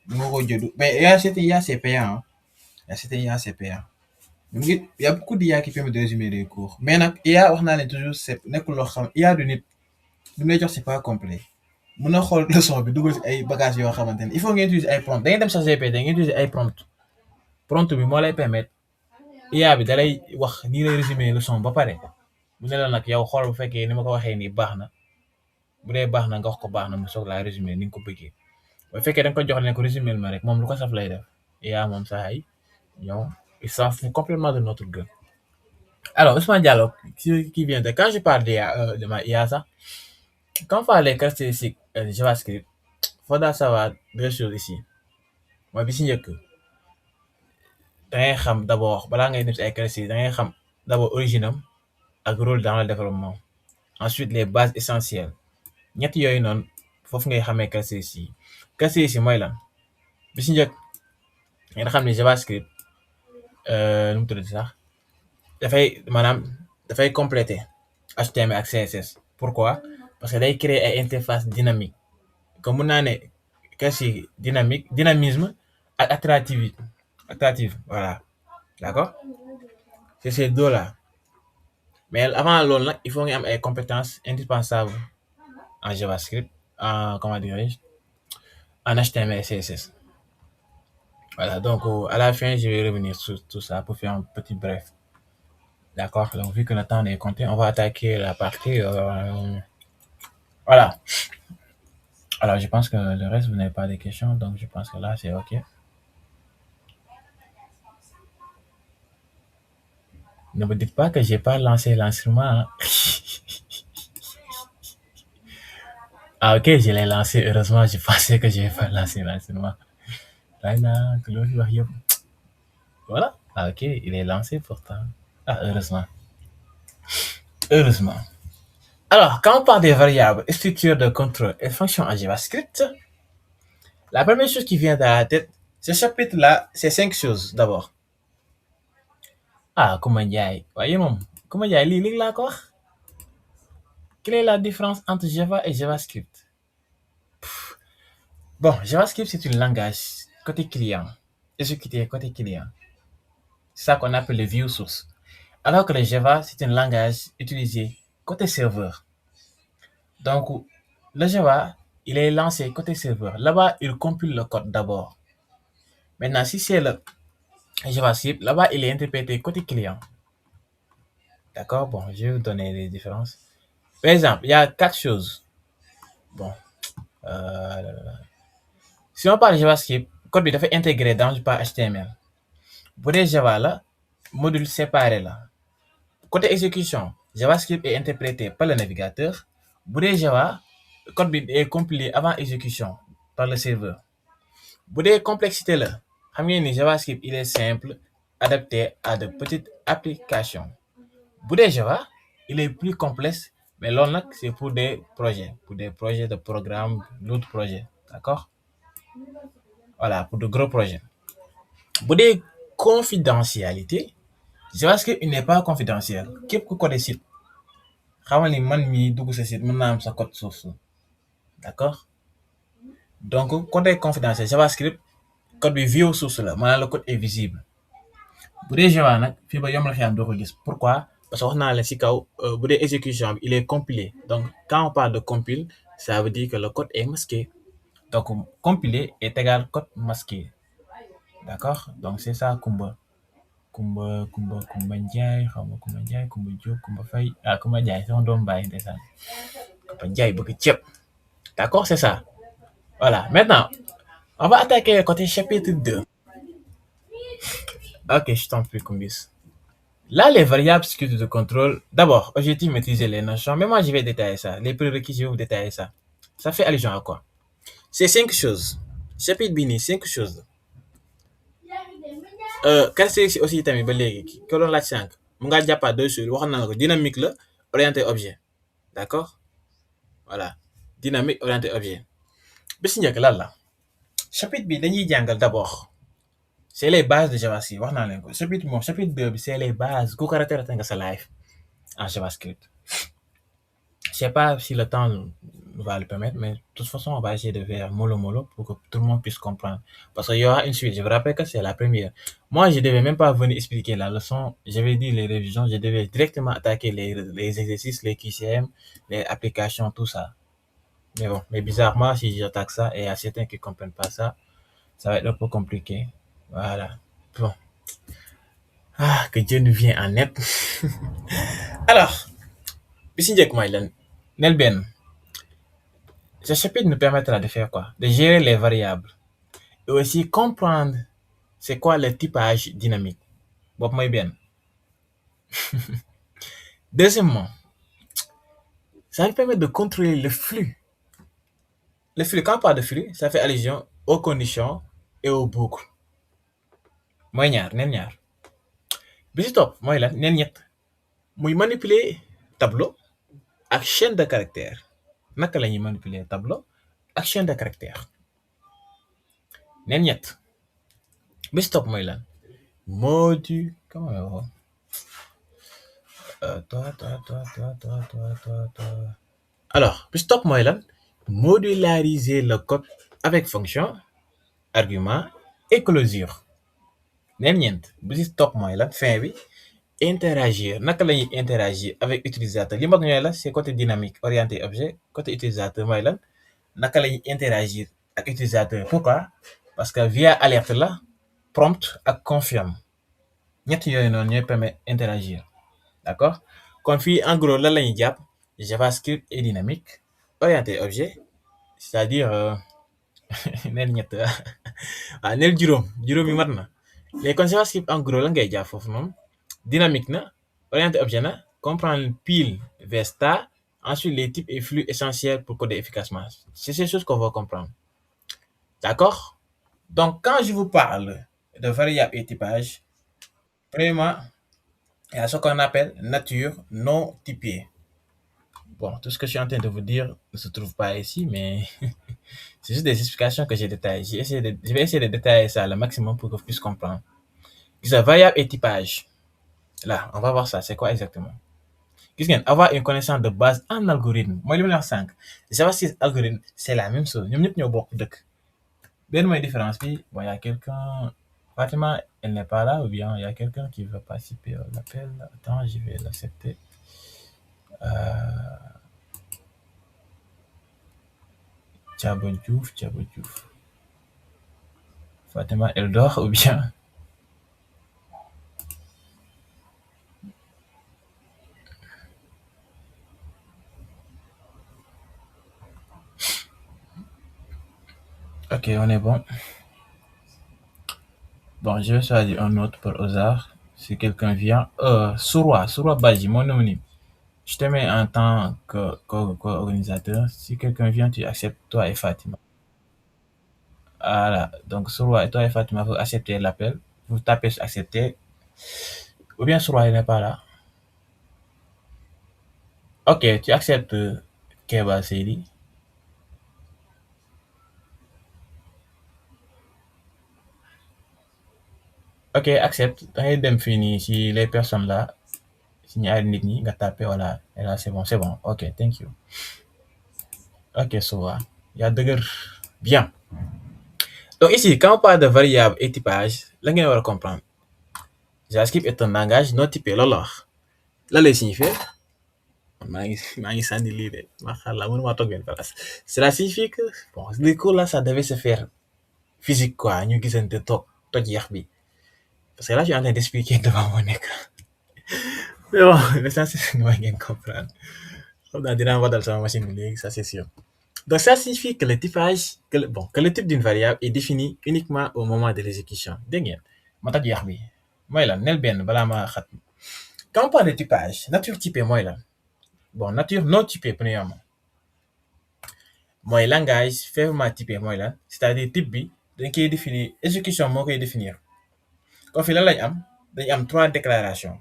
Mais il y a certains IA, c'est payant, hein. Il y a certains IA, c'est payant. Il y a beaucoup d'IA qui permet de résumer les cours. Mais IA, on a toujours, c'est, IA de nit, lu lay jox c'est pas complet. Mun na xool leçon bi dugal si ay bagages yoo xamante ne il faut ngeen utiliser ay prompt da ngeen dem sa GP da ngeen utiliser ay prompt prompt bi moo lay permettre IA bi da lay wax nii lay résumé leçon ba pare mu ne la nag yow xool bu fekkee ni ma ko waxee nii baax na bu dee baax na nga wax ko baax na mu soog laa résumé ni nga ko bëggee bu fekkee da nga ko jox ne ko résumé ma rek moom lu ko saf lay def IA moom saa yi ñoom ils s'en foutent complètement de notre gueule. Alors Ousmane Diallo qui vient de quand je parle de ma IA ça quand on parle des caractéristiques JavaScript faudra savoir deux choses ici mooy bi si njëkk da ngay xam d'abord balaa ngay dem si ay caractéristiques da ngay xam d'abord origine am ak rôle dans le développement ensuite les bases essentielles ñett yooyu noonu foofu ngay xamee caractéristiques yi caractéristiques yi mooy lan bi si njëkk ngeen xam ne JavaScript nu mu tudd sax dafay maanaam dafay compléter HTML ak CSS pourquoi parce que day créer ay interface dynamique comme mun naa ne caractéristique dynamisme ak attractive voilà d'accord c'est ces deux là mais avant loolu nag il faut nga am ay compétences indispensables en JavaScript en comment dirais-je en HTML et CSS voilà donc à la fin je vais revenir sur tout ça pour faire un petit bref d'accord donc vu que le temps est compté on va attaquer la partie voilà alors je pense que le reste vous n'avez pas de questions donc je pense que là c'est ok. Ne me dites pas que j'ai pas lancé l'instrument, hein. Ah ok, je l'ai lancé. Heureusement, je pensais que je n'avais pas lancé l'instrument. Là, là, que l'autre va y- Voilà. Ah ok, il est lancé pourtant. Ah, heureusement. Heureusement. Alors, quand on parle des variables, structures de contrôle et fonctions en JavaScript, la première chose qui vient dans la tête, ce chapitre-là, c'est cinq choses d'abord. Ah, comment dire? Voyez, mon, comment dire? Lire là, quoi? Quelle est la différence entre Java et JavaScript? Bon, JavaScript, c'est un langage côté client, exécuté côté client. C'est ça qu'on appelle le view source. Alors que le Java, c'est un langage utilisé côté serveur. Donc, le Java, il est lancé côté serveur. Là-bas, il compile le code d'abord. Maintenant, si c'est le JavaScript, là-bas, il est interprété côté client. D'accord? Bon, je vais vous donner les différences. Par exemple, il y a quatre choses. Bon, si on parle de JavaScript, le code est intégré dans le page HTML. Pour les Java, là, module séparé là. Côté exécution, JavaScript est interprété par le navigateur. Pour les Java, le code est compilé avant exécution par le serveur. Pour les complexités là, JavaScript il est simple, adapté à de petites applications. Pour les Java, il est plus complexe, mais là, c'est pour des projets de programme, d'autres projets. D'accord? Voilà, pour de gros projets. Pour des confidentialités, JavaScript il n'est pas confidentiel. Képp ku code site xamal ni man mii dugg sa site mën naa am sa code source d'accord donc côté confidentiel JavaScript code bi view source la maanaam le code est visible bu dee Java nag fii ba yom la fi am doo ko gis pourquoi parce que wax naa la si kaw bu dee exécution bi il est compilé donc quand on parle de compile ça veut dire que le code est masqué donc compilé est égal code masqué d'accord donc c'est ça Kumba Njaay xaw ma Kumba Njaay Kumba Diop Kumba Faye ah Kumba Njaay sama doom bàyyi ndeysaan Kumba Njaay bëgg ceeb d'accord c'est ça voilà maintenant on va attaquer le côté chapitre 2. Ok, je t'en prie, Kumbis. Là, les variables script de contrôle, d'abord, objectif maîtriser les notions, mais moi je vais détailler ça. Les prérequis, je vais vous détailler ça. Ça fait allusion à quoi? C'est cinq choses. Chapitre Bini, cinq choses. Caractéristique aussi tamit ba léegi ko doon laaj sànq mu ngaa jàppaat deux choses waxoon naa la ko dynamique la orienté objet d'accord voilà dynamique orienté objet bi si njëkk lan la chapitre bi dañuy jàngal d'abord c'est les bases de JavaScript wax naa leen ko chapitre moom chapitre 2 bi c'est les bases ku ko raté nga sa live en JavaScript. Je sais pas si le temps nous va le permettre, mais de toute façon, on va essayer de faire mollo mollo pour que tout le monde puisse comprendre. Parce qu'il y aura une suite. Je vous rappelle que c'est la première. Moi, je devais même pas venir expliquer la leçon. J'avais dit les révisions. Je devais directement attaquer les exercices, les QCM, les applications, tout ça. Mais bon, mais bizarrement, si j'attaque ça, et il y a certains qui comprennent pas ça, ça va être un peu compliqué. Voilà. Bon. Ah, que Dieu nous vienne en aide. Alors, Bissinjek Mylan, Nelben, ce chapitre nous permettra de faire quoi? De gérer les variables et aussi comprendre c'est quoi le typage dynamique. Bob moi bien. Deuxièmement, ça nous permet de contrôler le flux. Le flux, quand on parle de flux, ça fait allusion aux conditions et aux boucles. Moi ñaar, nen ñaar. Bi ci top mooy lan nen ñett muy manipuler tableau ak chaîne de caractères. Naka la ñuy manipuler tableau ak chaîne de caractères. Nen ñett. Bi ci top mooy lan module comment on va alors, puis stop mooy lan modulariser le code avec fonction, argument et closure. Neen ñeent bu si stop mooy lan fin bi interagir naka la ñuy interagir avec utilisateur li mag ñooy la c'est côté dynamique orienté objet côté utilisateur mooy lan naka la ñuy interagir ak utilisateur pourquoi parce que via alerte la prompt ak confirme ñett yooyu noonu ñooy permettre interagir d'accord kon fii en gros lan la ñuy jàpp JavaScript est dynamique orienté objet c'est-à-dire neel ñett waaw neel juróom yi mat na léegi kon JavaScript en gros la ngay jàpp foofu noonu dynamique na orienté objet na comprendre pile Vesta ensuite les types et flux essentiels pour coder efficacement c'est ces choses qu'on va comprendre d'accord donc quand je vous parle de variable et typage premièrement il y a ce qu'on appelle nature non typée. Bon, tout ce que je suis en train de vous dire ne se trouve pas ici, mais c'est juste des explications que j'ai détaillées. Je vais essayer de détailler ça le maximum pour que vous puissiez comprendre. Ça, variable et typage. Là, on va voir ça. C'est quoi exactement? Qu'est-ce qu'on avoir une connaissance de base en algorithme. Moi, je vais 5. JavaScript algorithme, c'est la même chose. Nous sommes beaucoup de bien moins différence. Bon, il y a quelqu'un. Fatima, elle n'est pas là, ou bien il y a quelqu'un qui veut participer à l'appel. Attends, je vais l'accepter. Thiaba Diouf. Fatima, elle dort ou bien? Ok, on est bon. Bon, je vais choisir un autre par hasard. Si quelqu'un vient. Surwa Baji, mon homonyme. Je te mets en tant qu'organisateur. Si quelqu'un vient, tu acceptes toi et Fatima. Voilà. Donc, Surwa et toi et Fatima, vous acceptez l'appel. Vous tapez sur accepter. Ou bien Surwa, il n'est pas là. Ok, tu acceptes Keba Seri. Ok, accepte. Da ngay dem fii nii si les personnes là si ñaari nit ñi nga tapé voilà et là c'est bon ok thank you ok Sowa yaa dëgër bien donc ici quand on parle de variable et typage la ngeen war a comprendre JavaScript est un langage non typé loolu la wax lan lay signifier maa ngi sànni lii de macha allah mënuma toog benn place cela signifie que bon les cours là ça devait se faire physique quoi ñu gisante toog toj yax bi parce que là je suis en train d'expliquer devant mon écran mais bon l'essentiel c'est que ngeen comprendre xam naa dinaa wadal sama machine bi léegi ça c'est sûr. Donc ça signifie que le typage que le type d'une variable est défini uniquement au moment de l'exécution dégg ngeen ma toj yax bi mooy lan nel benn balaa ma xat quand on parle de typage nature typée mooy lan bon nature non typée premièrement mooy langage fermement typé mooy lan c'est-à-dire type bi dañ koy définir exécution moo koy définir kon fii lan lañ am dañu am 3 déclarations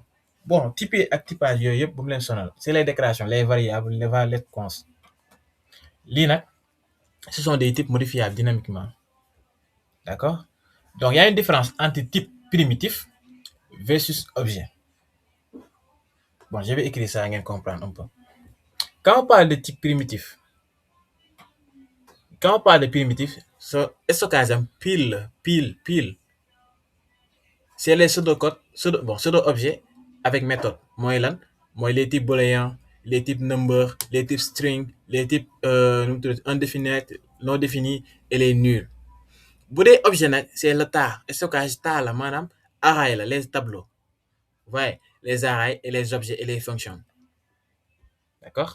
bon typé ak typage yooyu yëpp bu mu leen sonal c'est les déclarations les variables les var let const lii nag ce sont des types modifiables dynamiquement d'accord donc il y a une différence entre type primitif versus objet bon je vais écrire ça ngeen comprendre un peu quand on parle de type primitif quand on parle de primitif stockage am pile c'est les pseudo-codes pseudo-objet avec méthode mooy lan mooy les types booléens les types number les types string les types indefinite non défini et les nuls bu dee objet nag c'est le tas stockage tas la maanaam array la les tableaux ouais les arrays et les objets et les fonctions d'accord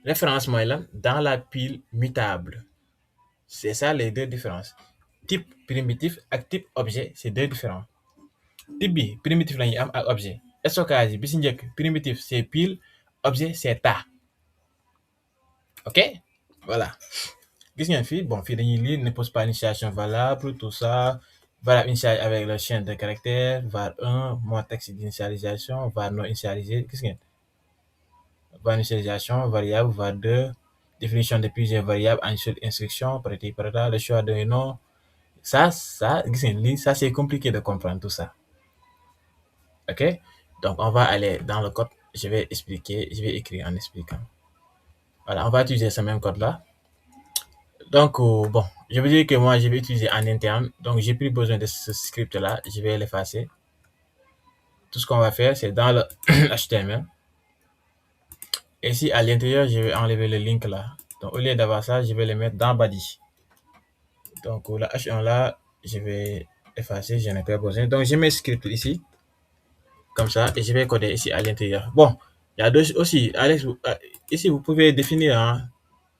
référence mooy lan dans la pile mutable c'est ça les deux différences type primitif ak type objet c'est deux différents type bi primitif la ñuy am ak objet stockage bi si njëkk primitif c'est pile objet c'est tas ok voilà gis ngeen fii bon fii dañuy lire ne pose pas initialisation valable tout ça valable initialisé avec le chaîne de caractères var 1 mot texte d'initialisation var non initialisé gis ngeen var initialisation variable var 2 définition de plusieurs variables en une seule instruction parati parata le choix de nom ça gis ngeen lii ça c'est compliqué de comprendre tout ça ok donc on va aller dans le code je vais écrire en expliquant voilà on va utiliser ce même code là donc bon je veux dire que moi je vais utiliser en interne donc j'ai plus besoin de ce script là je vais l'effacer tout ce qu'on va faire c'est dans le HTML et ici à l'intérieur je vais enlever le link là donc au lieu d'avoir ça je vais le mettre dans body donc le H1 là je vais effacer je n'ai pas besoin donc je mets script ici comme ça et je vais coder ici à l'intérieur bon il y a deux aussi Alex ici vous pouvez définir hein,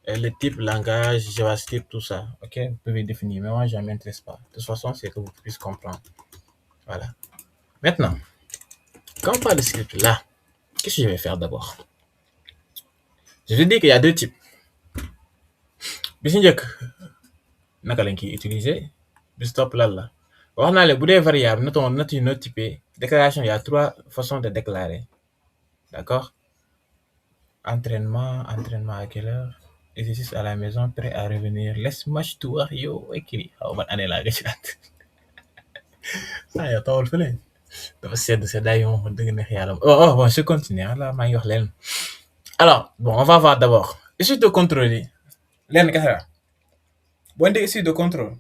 le type langage JavaScript tout ça ok vous pouvez définir mais moi ça m'intéresse pas de toute façon c'est que vous puissiez comprendre voilà maintenant quand on parle de script là qu'est-ce que je vais faire d'abord je vais dire qu'il y a deux types bi si njëkk naka lañ koy utiliser bi si topp lan la wax naa leen bu dee variable nature non typée déclaration il y a 3 façons de déclarer d'accord entraînement à quelle heure exercice à la maison prêt à revenir let's match to wax yow écrit xaw ban année laa gëj yow tawul fële dafa seddaay yi moom dëgg neex yàlla bon je continue là maa ngi wax leen alors bon on va voir d'abord issue de contrôle yi lenn kese la boo indee issue de contrôle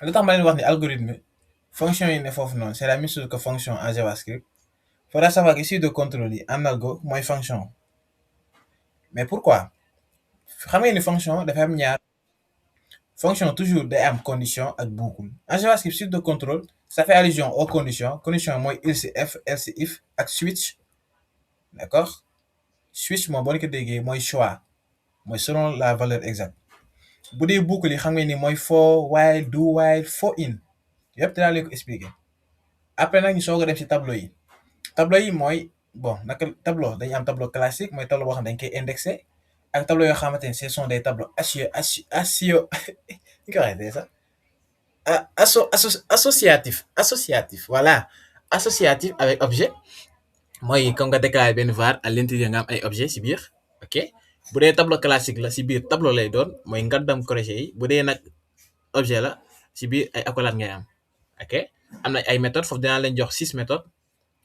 lu tax ma leen wax ni algorithme fonction yi ne foofu noonu c'est la même chose que fonction en JavaScript faudra savoir que issue de contrôle yi en algo mooy fonction mais pourquoi xam ngeen ni fonction dafa am ñaar fonction toujours day am condition ak boucle en JavaScript issue de contrôle ça fait allusion aux conditions condition mooy else if ak switch d'accord switch moom boo ko déggee mooy choix mooy selon la valeur exacte bu dee boucle yi xam ngeen ni mooy for while do while for in yëpp dinaa leen ko expliquer après nag ñu soog a dem ci tableau yi mooy bon naka tableau dañu am tableau classique mooy tableau boo xam ne dañ koy indexé ak tableau yoo xamante ne ce sont des tableaux associatif voilà associatif avec objet mooy comme nga déclaré benn var à l'intérieur nga am ay objet si biir ok bu dee tableau classique la si biir tableau lay doon mooy ngaddam crochet yi bu dee nag objet la si biir ay accolade ngay am ok am na ay méthodes foofu dinaa leen jox 6 méthodes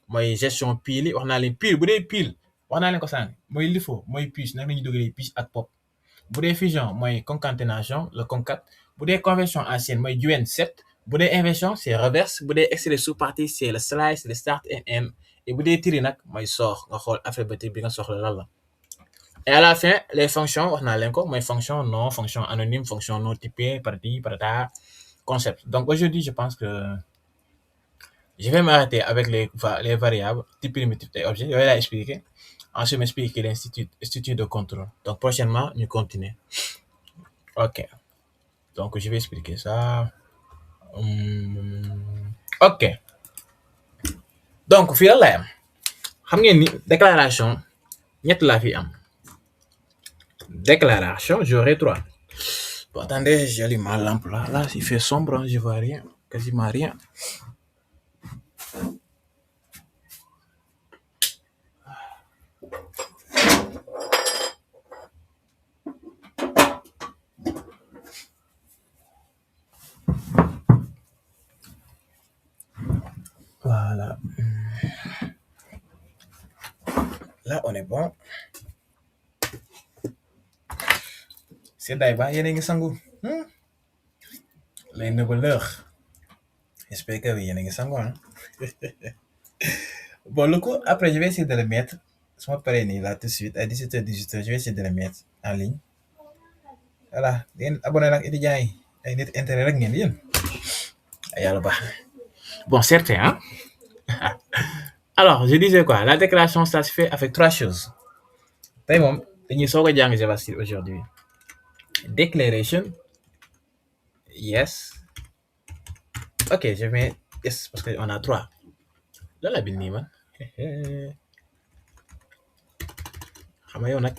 mooy gestion pile yi wax naa leen pile bu dee pile wax naa leen ko sànq mooy LIFO mooy puce nag la ñuy dugalee puce ak pop bu dee fusion mooy concaténation le concat bu dee conversion ancienne mooy join 7 bu dee inversion c'est reverse, bu dee extrait sous-partie c'est le slice, le start and end, et bu dee trie nag mooy sort nga xool alphabétique bi nga soxla lan la. Et à la fin les fonctions wax naa leen ko mooy fonction non, fonction anonyme, fonction non typée, partie, parta, concept. Donc aujourd'hui je pense que je vais m'arrêter avec les variables type primitif et objet yooyu laay expliquer. Ensuite m'expliquer l'institut de contrôle. Donc prochainement ñu continuer. Ok, donc je vais expliquer ça. Ok, donc fii lan lay am xam ngeen ni déclaration ñett laa fi am. Déclaration j'aurai 3. Bon, attendez, j'allume ma lampe là. Là, il fait sombre, hein, je vois rien, quasiment rien. Voilà. Là, on est bon. C'est Daïba, yéen a ngi sangu. Les nebeleurs. J'espère que oui, yéen a ngi sangu, hein. Bon, le coup, après, je vais essayer de le mettre. Je m'appareille là tout de suite. À 17h, 18h, je vais essayer de le mettre en ligne. Voilà. Yéen abonné nag étudiants yi. Ay nit intérêt rek ngeen yéen. Yàlla baax. Bon, certain, hein. Alors, je disais quoi? La déclaration, ça se fait avec 3 choses. Tey moom dañuy soog a jàng JavaScript aujourd'hui. Declaration. Yes. Ok, je mets yes parce qu'on a 3. Lan la bind nii man. Xam nga yow nag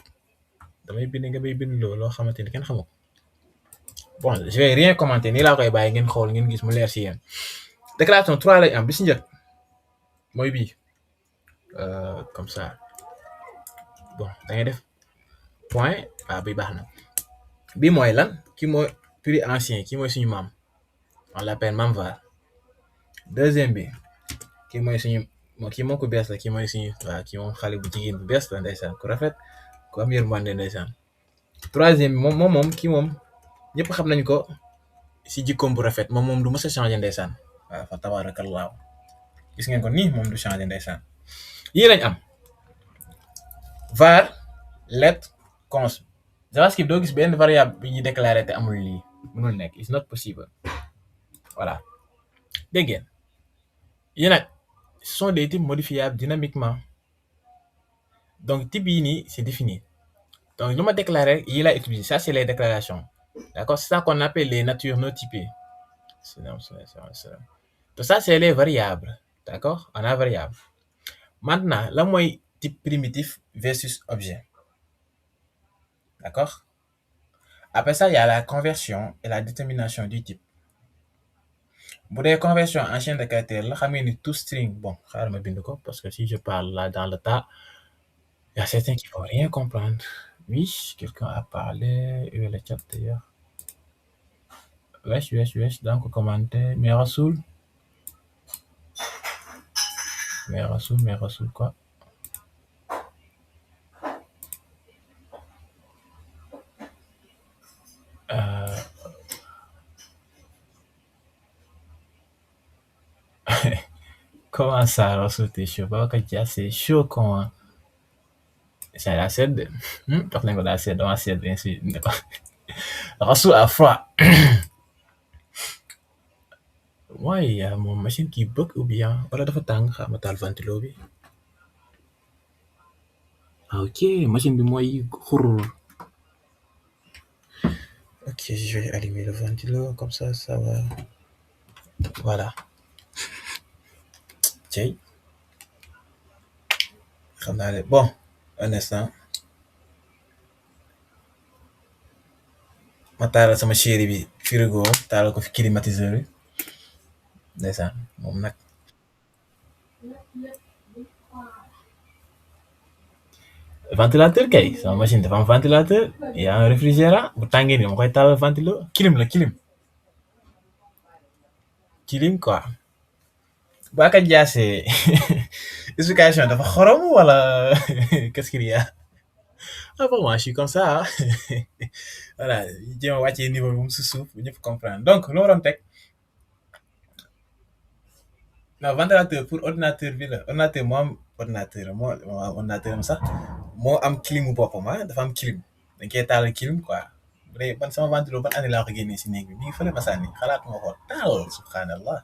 damay bind nga bay bind loo xamante ni kenn xamu ko. Bon, je vais rien commenter nii laa koy bàyyi ngeen xool ngeen gis mu leer si yéen. Déclaration 3 lay am bi si njëkk mooy bii comme ça. Bon, da ngay def point bi baax na. Bii mooy lan ki mooy plus ancien ki mooy suñu maam. On l'appelle maam var. Deuxième bi ki mooy suñu kii moom ku bees la kii mooy suñu waaw kii moom xale bu jigéen bu bees la ndeysaan ku rafet ku am yërmande ndeysaan. Troisième bi moom kii moom ñëpp xam nañ ko si jikkoom bu rafet moom du mës a changé ndeysaan. waaw fa tabaarakallaahu gis ngeen ko nii moom du changé ndeysaan. yii lañ am var let const. JavaScript doo gis benn variable bi ñuy déclaré te amul lii mënul nekk it's not possible. Voilà dégg ngeen yii nag ce sont des types modifiables dynamiquement. Donc type yi nii c'est défini. Donc lu ma déclaré yii laa utiliser ça c'est les déclarations. D'accord, c'est ça qu'on appelle les natures non typées. Donc ça c'est les variables. D'accord, on a variable. Maintenant lan mooy type primitif versus objet. D'accord. Après ça il y a la conversion et la détermination du type. Bu dee conversion en chaîne de caractères la xam ngeen ni toString bon xaaral ma bind ko parce que si je parle là dans le tas il y a certains qui vont rien comprendre. Oui, quelqu'un a parlé, où est le chat d'ailleurs? Wesh, donc commenter, mais Rasoul quoi? Comment ça, Rasoul, t'es chaud? C'est chaud comment? C'est la sed. Parle de la sed, on a sed, bien sûr. Rasoul a froid. Ouais, il y a mon machine qui bug ou bien wala dafa tàng xaaral ma taal ventilo bi. Ah ok, machine bi mooy xurr. Ok, je vais allumer le ventilo comme ça va. Voilà. Tiens. Xam naa ne bon un instant ma taalal sama chéri bi frigo taalal ko fi climatiseur bi ndeysaan moom nag ventilateur kay sama machine dafa am ventilateur y a un réfrigérateur bu tàngee ni ma koy taalal ventilo clim quoi Baka Diassé explication dafa xorom wala qu'est-ce qu'il y a? Ah bon, moi je suis comme ça hein. Voilà jéem a wàccee niveau bi mu si suuf bu ñëpp comprendre donc lu ma doon teg non ventilateur pour ordinateur bi la ordinateur moo am ordinateur moo am ordinateur am sax moo am clim boppam dafa am clim dañ koy taal clim quoi bu dee man sama ventilo ban année laa ko génnee si néeg bi mi ngi fële ma sànni xalaat moo ko taal subhanallah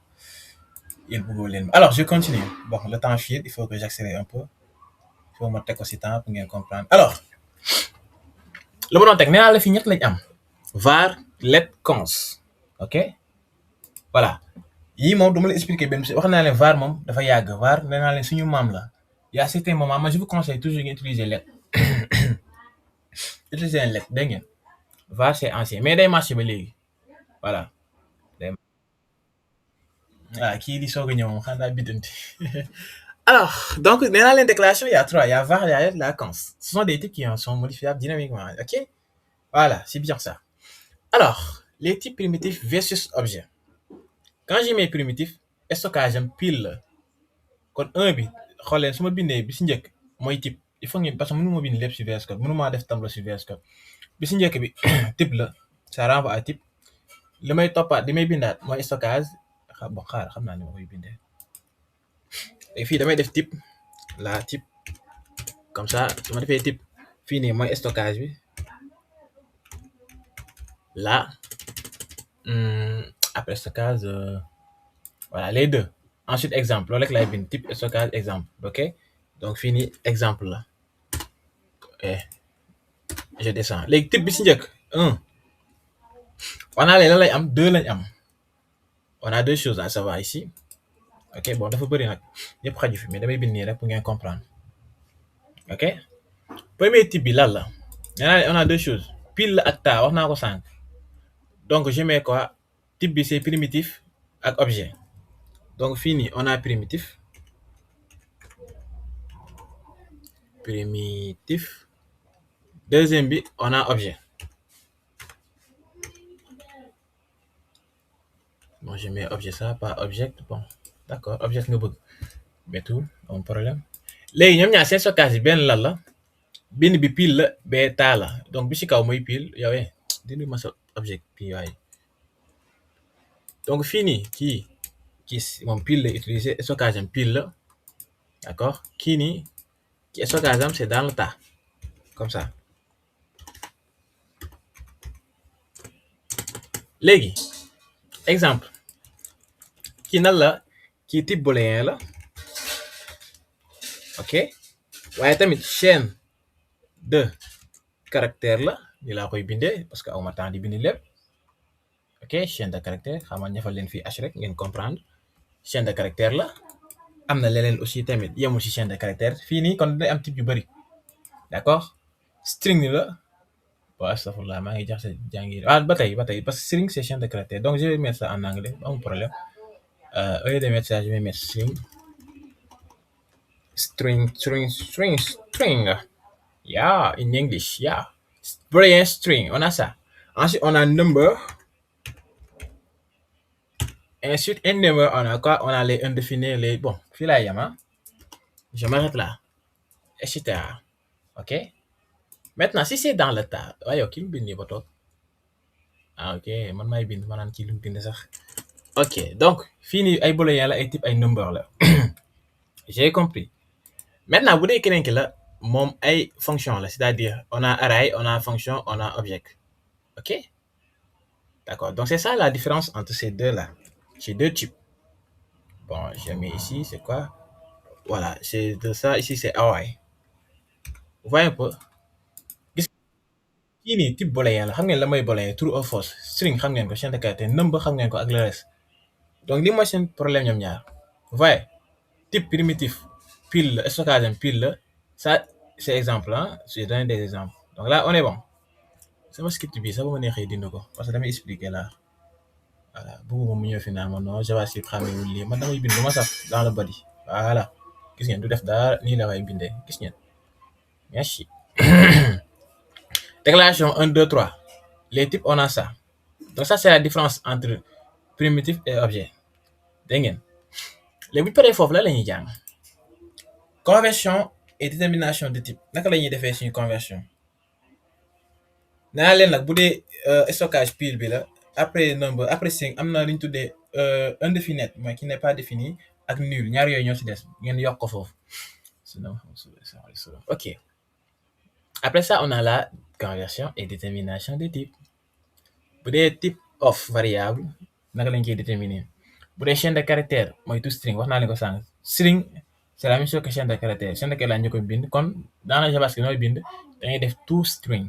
yéen bëggoo leen alors je continue bon le temps file il faut que j'accélère un peu il faut ma teg ko si temps pour ngeen comprendre alors lu ma doon teg nee naa la fi ñett lañ am var let cons ok voilà yii moom du ma la expliquer benn wax naa leen var moom dafa yàgg var nee naa leen suñu maam la y a certains moments moi je vous conseille toujours ngeen utiliser let utiliser leen let dégg ngeen var c'est ancien mais day marché ba léegi voilà day voilà kii di soog a ñëw moom xanaa biddanti alors donc nee naa leen déclaration il y a trois il y a var il y a let la cons ce sont des types qui en sont modifiables dynamiquement ok voilà c'est bien ça alors les types primitifs versus objet quand j'ai mes primitifs stockage am pile la kon 1 bi xool leen su ma bindee bi si njëkk mooy type il faut ngeen parce que mënu ma bind lépp si VS Code mënu maa def tableau si VS Code bi si njëkk bi type la ça renvoie à type li may toppaat li may bindaat mooy stockage bon xaar xam naa ni ma koy bindee et fii damay def type la type comme ça su ma defee type fii nii mooy stockage bi là après stockage voilà les deux ensuite exemple loolu rek laay bind type stockage exemple ok donc fii nii exemple la et je descends léegi type bi si njëkk 1 on a leen lan lay am 2 lañ am on a deux choses à savoir ici ok bon dafa bëri nag yëpp xaju fi mais damay bind nii rek pour ngeen comprendre ok premier type bi lan la nee naa leen on a deux choses pile la ak taa wax naa ko sànq donc je mets quoi type bi c'est primitif ak objet donc fii nii on a primitif deuxième bi on a objet bon je mets objet ça pas object bon d'accord object nga bëgg mais tout amul problème léegi ñoom ñaar seen stockage bi benn lan la bind bi pile la bee taa la donc bi ci kaw mooy pile yow dindi ma sa object bi waaye donc fii nii kii moom pile la utiliser stockage am pile la d'accord kii nii ki stockage am c'est dans le tas comme ça léegi exemple kii nan la kii type booléen la ok waaye tamit chaîne de caractère la ni laa koy bindee parce que awma temps di bindi lépp ok chaîne de caractère xam nga ñafal leen fii h rek ngeen comprendre chaîne de caractère la am na leneen aussi tamit yemul ci chaîne de caractère fii nii kon day am type yu bëri d'accord string la waaw astafurlah maa ngi jax sa jàngi ba tey parce que string c'est chaîne de caractère donc je vais mettre ça en anglais amul problème au lieu de mettre ça je vais mettre string yeah in English yeah boolean string on a ça ensuite on a number ensuite un number on a quoi on a les indéfinis les bon fii laa yem je m'arrête là etc ok maintenant si c'est dans le tas waaye yow ki mu bind nii ba toog ok man maay bind ma naan kii lu mu bind sax ok donc fii nii ay booléen la ay type ay number la j'ai compris maintenant bu dee keneen ki la moom ay fonction la c'est-à-dire on a array on a fonction on a object ok d'accord donc c'est ça la différence entre ces deux là ces deux types bon je mets ici c'est quoi voilà c'est de ça ici c'est array vous voyez un peu kii nii type booléen la xam ngeen la mooy booléen true or false string xam ngeen ko chaîne de caractère number xam ngeen ko ak le reste donc li mooy seen problème ñoom ñaar vous voyez type primitif pile la stockage am pile la ça c'est exemple je donne des exemples donc là on est bon sama script bi sax bu ma neexee dindi ko parce que damay expliquer là voilà bëgguma mu ñëw fi naan ma non JavaScript xamewul lii man damay bind lu ma saf dans le body voilà gis ngeen du def dara nii la way bindee gis ngeen merci déclaration 1 2 3 les types on a ça donc ça c'est la différence entre primitif et objet dégg ngeen léegi bu ñu paree foofu la ñuy jàng conversion et détermination de type naka la ñuy defee suñu conversion naa leen nag bu dee stockage pile bi la après number après string am na lu ñu tuddee indéfinite mooy qui n'est pas défini ak nul ñaar yooyu ñoo ci des ngeen yokk ko foofu. Ok. Après ça, on a la conversion et détermination de type. Bu dee type of variable naka lañ koy déterminer bu dee chaîne de caractère mooy to string wax naa leen ko sànq string c'est la même chose que chaîne de caractère chaîne de caractère laa ñu koy bind kon dans le JavaScript nooy bind da ngay def to string.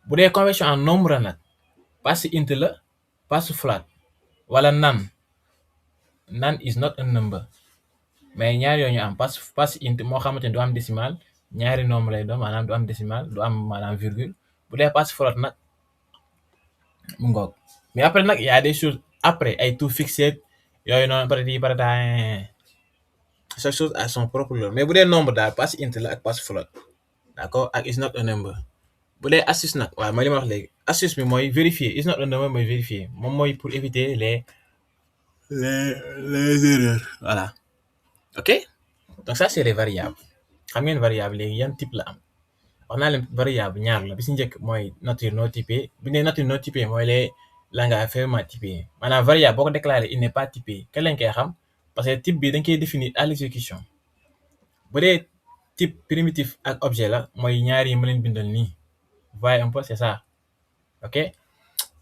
Bu dee conversion en nombre nag pass int la pass float wala none is not a number mais ñaar yooyu ñu am pass int moo xamante ni du am décimal ñaari nombre lay doon maanaam du am décimal du am maanaam virgule bu dee pass float nag mu ngoog mais après nag y a des choses après ay tout fixé yooyu noonu peut-être chaque chose a son propre lore mais bu dee nombre daal pass int la ak pass float d'accord ak is not a number. Bu dee astuce nag waaw mooy li ma wax léegi astuce bi mooy vérifier is not a number mooy vérifier moom mooy pour éviter les erreurs voilà. Ok donc ça c'est les variables xam ngeen variable léegi yan type la am wax naa leen variable ñaar la bi si njëkk mooy nature non typée bu ñu nee nature non typée mooy les langages fermement typés maanaam variable boo ko déclaré il n'est pas typé kañ lañ koy xam parce que type bi dañ koy définir à l'exécution. Bu dee type primitif ak objet la mooy ñaar yi ma leen bindal nii voyez un peu c'est ça. Ok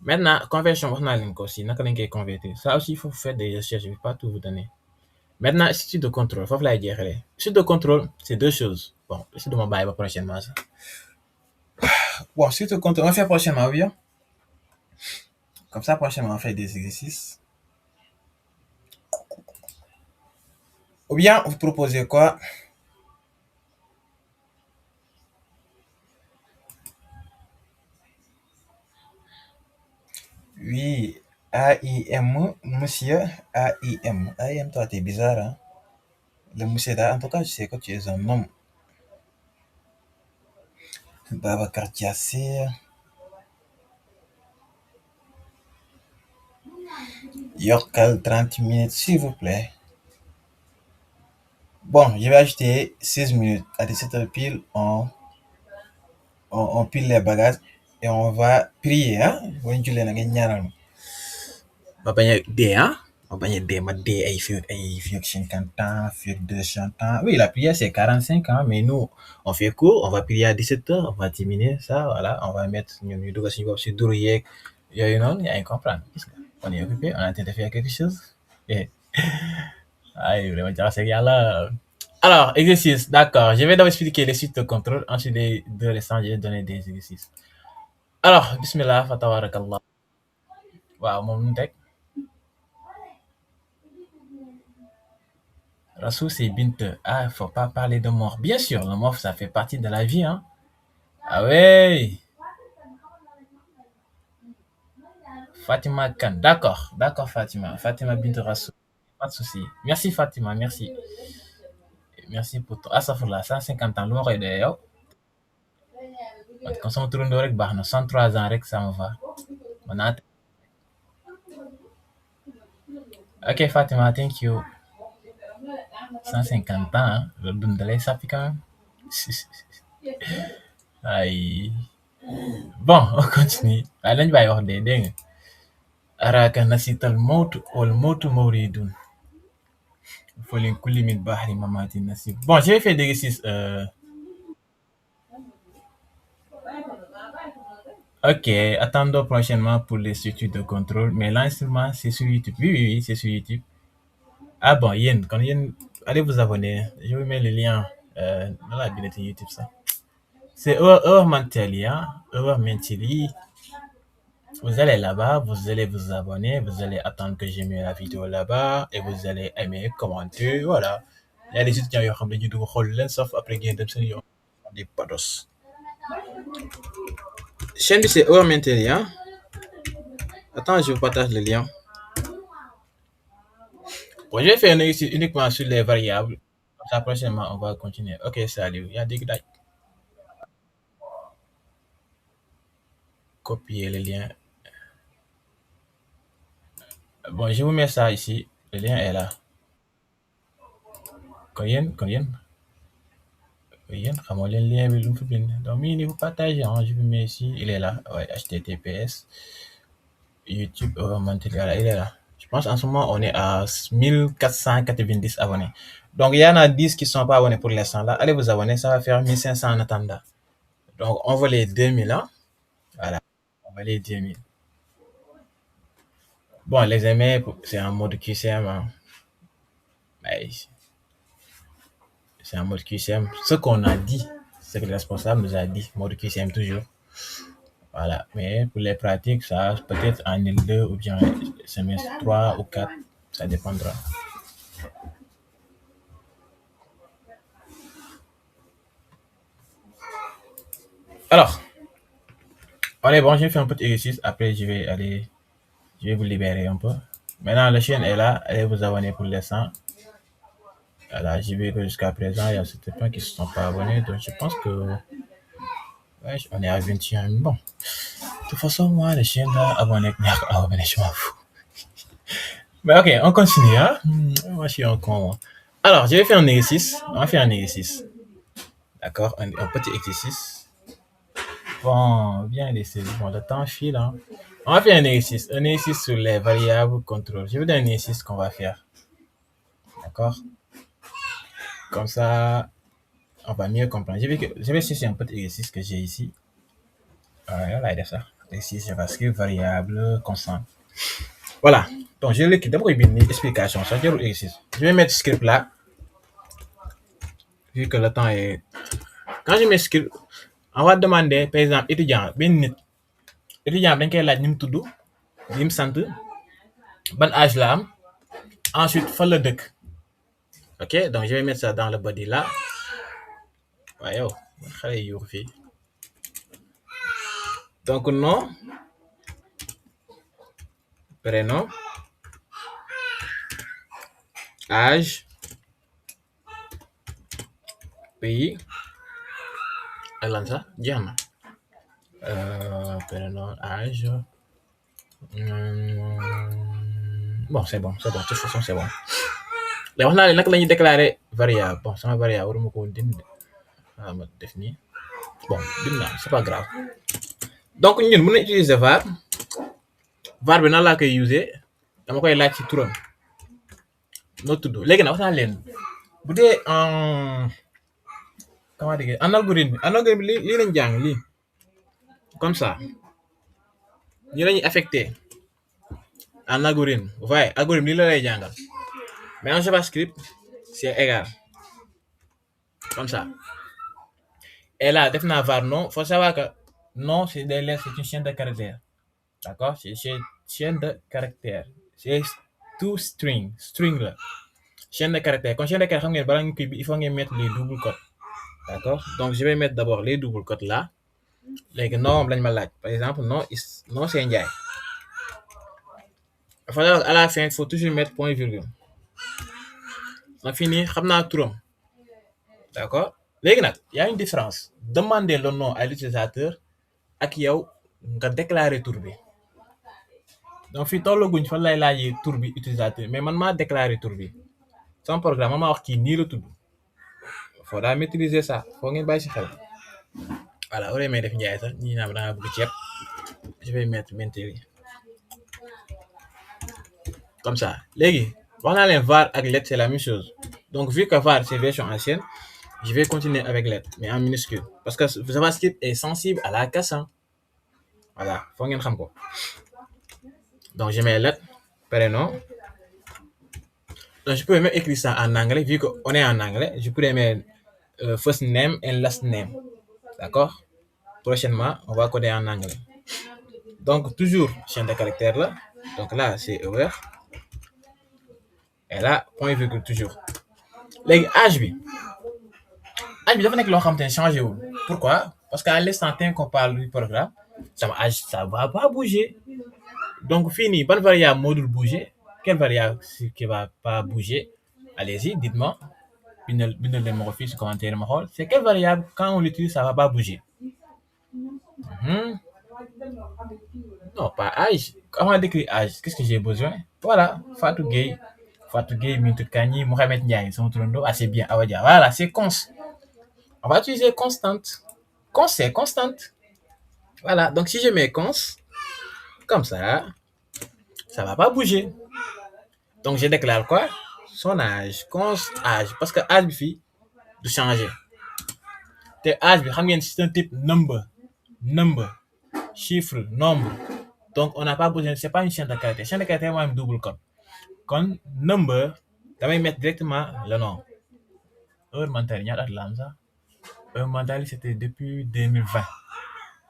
maintenant conversion wax naa leen ko aussi naka lañ koy convertir ça aussi il faut faire des recherches je vais pas tout vous donner. Maintenant institut de contrôle foofu laay jeexalee institut de contrôle c'est deux choses bon si duma bàyyi ba prochainement ça. Bon institut de contrôle on va faire prochainement oui comme ça prochainement on fait des exercices ou bien vous proposez quoi. Oui, AIM, monsieur AIM. AIM, toi, t'es bizarre, hein? Le monsieur là, en tout cas, je sais que tu es un homme. Babacar Diassé. Yorkal 30 minutes, s'il vous plaît. Bon, je vais ajouter 16 minutes. À 17h pile, on pile les bagages et on va prier, hein? Ma bañ a dee, hein? Ma bañ a dee, ma dee ay 50 ans, fii 200 ans. Oui, la prière c'est 45 ans, mais nous, on fait court, on va prier à 17h, on va terminer ça, voilà, on va mettre ñu dugal suñu bopp si duru yeeg yooyu noonu, yaa ngi comprendre. Gis nga, on est occupé, on est en train de faire quelque chose. Et, ay, vraiment jaxase ak yàlla. Alors, exercice, d'accord. Je vais d'abord expliquer les suites de contrôle, ensuite les deux restants, je vais donner des exercices. Alors, bismillah, fa tabarakallah. Waaw, moom nu teg. Rassou, c'est Binte. Ah, il faut pas parler de mort. Bien sûr, la mort, ça fait partie de la vie, hein. Ah ouais. Fatima Khan. D'accord, d'accord, Fatima. Fatima Binte Rassou. Pas de souci. Merci, Fatima, merci. Merci pour ton. Ah, ça fait là, 150 ans. Lu ma koy doyee yow. Comme sama turandoo rek baax na 103 ans rek ça me va. Man naa ok, Fatima, thank you. 150 ans, hein. Loolu dund da lay sàppi quand même. Ay. Bon, on continue. Waaye lañ bàyyi wax dee dégg nga. Araka nasital mawtu wal mawtu mawridun. Folin kulli min bahri mamati nasib. Bon, je vais faire des exercices. Ok, attendons prochainement pour les structures de contrôle. Mais l'enregistrement, c'est sur YouTube. Oui, oui, oui, c'est sur YouTube. Ah bon, Yen, quand Yen, allez vous abonner. Je vous mets le lien dans la bibliothèque YouTube, ça. C'est Heure Mentally, hein. Heure Mentally. Vous allez là-bas, vous allez vous abonner, vous allez attendre que j'ai mis la vidéo là-bas et vous allez aimer, commenter, voilà. Il y a des étudiants qui ont dit que sauf après qu'ils ont des pados. Chaîne c'est Heure Mentally, hein. Attends, je vous partage le lien. Bon, je vais faire un exercice uniquement sur les variables. Comme ça, prochainement, on va continuer. Ok, salut. Il y a des gars. Copier le lien. Bon, je vous mets ça ici. Le lien est là. Combien? Comment le lien est donc, vous partagez, hein, je vous mets ici. Il est là. Ouais, HTTPS. YouTube, voilà, il est là. pense en ce moment, on est à 1490 abonnés. Donc, il y en a 10 qui ne sont pas abonnés pour l'instant. Là, allez vous abonner, ça va faire 1500 en attendant. Donc, on va les 2000, hein. Voilà, on va les 2000. Bon, les aimer, c'est en mode QCM, hein. Mais c'est en mode QCM. Ce qu'on a dit, ce que le responsable nous a dit, mode QCM toujours. Voilà, mais pour les pratiques, ça peut-être en L2 ou bien semestre 3 ou 4, ça dépendra. Alors, on est bon, j'ai fait un petit exercice, après je vais vous libérer un peu. Maintenant, la chaîne est là, allez vous abonner pour l'instant. Voilà, j'ai vu que jusqu'à présent, il y a certains points qui ne se sont pas abonnés, donc je pense que ouais, on est à 21. Bon, de toute façon, moi, la chaîne là, abonné, abonné, je m'en fous. Mais ok, on continue, hein. Moi, je suis un con, moi. Alors, je vais faire un exercice. On va faire un exercice. D'accord, un petit exercice. Bon, bien laissé. Bon, le temps file, hein. On va faire un exercice sur les variables contrôle. Je vais vous donner un exercice qu'on va faire. D'accord? Comme ça, on va mieux comprendre. Je vais chercher un petit exercice que j'ai ici. Voilà, il y a ça. Exercice JavaScript, variable, constante. Voilà. Donc, je vais l'écrire. D'abord, il y a une explication. Ça, exercice. Je vais mettre script là. Vu que le temps est. Quand je mets script, on va demander, par exemple, étudiant, ben nit. Étudiant, dañ koy laaj ni mu tudd, li mu sant, ban âge la am, ensuite fan la dëkk. Ok, donc je vais mettre ça dans le body là. Ouais, yow, xale yi yuuxu fii. Donc, nom, prénom, âge, pays, ak lan sax jeex na. Prénom, âge. Bon, c'est bon, c'est bon. De toute façon, c'est bon. léegi wax naa leen naka la ñuy déclarer variable. Bon, sama variable waruma ko woon dindi. Ah, ma def nii. Bon, bind naa, c'est pas grave. Donc, ñun mën na utiliser var. Var bi nan laa koy user. Dama koy laaj ci turam. Noo tudd. Léegi nag wax naa leen bu dee comment dire en algorithme lii lañ jàng lii comme ça ñi lañuy affecté en algorithme. Vous voyez, algorithme lii la lay jàngal. Mais en JavaScript, c'est égal. Comme ça. Et là, def naa var non. Faut savoir que non, c'est des lettres, c'est une chaîne de caractères. D'accord? C'est une chaîne de caractères. C'est tout string. String là. Chaîne de caractères. Quand chaîne de caractères, il faut mettre les doubles cotes. D'accord? Donc, je vais mettre d'abord les doubles cotes là. Les noms, par exemple, non, c'est Ndiaye. À la fin, il faut toujours mettre point virgule. On finit, xamna turam. D'accord? Léegi nag, il y a une différence. Demandez le nom à l'utilisateur ak yow nga déclarer tur bi. Donc fii tollaguñ fan lay laajee tur bi utilisateur mais man maa déclarer tur bi. Sama programme man maa wax kii nii la tudd. Faut daa maîtriser ça. Faut ngeen bàyyi si xel. Voilà, au lieu may def Ndiaye sax ñi naan dangaa bëgg ceeb. Je vais mettre maintenir. Comme ça. Léegi, wax naa leen var ak let c'est la même chose. Donc vu que var c'est version ancienne, je vais continuer avec let, mais en minuscule. Parce que JavaScript est sensible à la casse. Hein. Voilà, faut ngeen xam ko. Donc je mets let, prénom. Donc je peux même écrire ça en anglais, vu qu'on est en anglais. Je pourrais mettre first name and last name. D'accord? Prochainement, on va coder en anglais. Donc toujours chaîne de caractères là. Donc là, c'est ouvert. Et là, point virgule toujours. Léegi âge bi. Âge bi dafa nekk loo xam te ne changé wul. Pourquoi? Parce qu'à l'instant qu'on parle du programme, sama âge, ça va pas bouger. Donc fini, bonne variable moo dul bouger. Quelle variable qui va pas bouger? Allez-y, dites-moi. Bindal leen ma ko fii si commentaire ma xool. C'est quelle variable, quand on l'utilise, ça va pas bouger? Non, pas âge. Comment décrire âge? Qu'est-ce que j'ai besoin? Voilà, Fatou Gueye. Fatou Gueye, Mintou Kani, Mohamed Ndiaye, son tourno. Ah, c'est bien, Awadia. Voilà, c'est const. On va utiliser constante. Const, c'est constante. Voilà, donc si je mets const, comme ça va pas bouger. Donc je déclare quoi? Son âge, const âge, parce que âge bi fii du changer. Te âge bi xam ngeen c'est un type number, chiffre, nombre. Donc on n'a pas besoin, c'est pas une chaîne de caractère. Chaîne de caractère moo am double code. Kon number damay mettre directement le nom. Heure mentale ñaata at la am sax? Heure mentale c'était depuis 2020.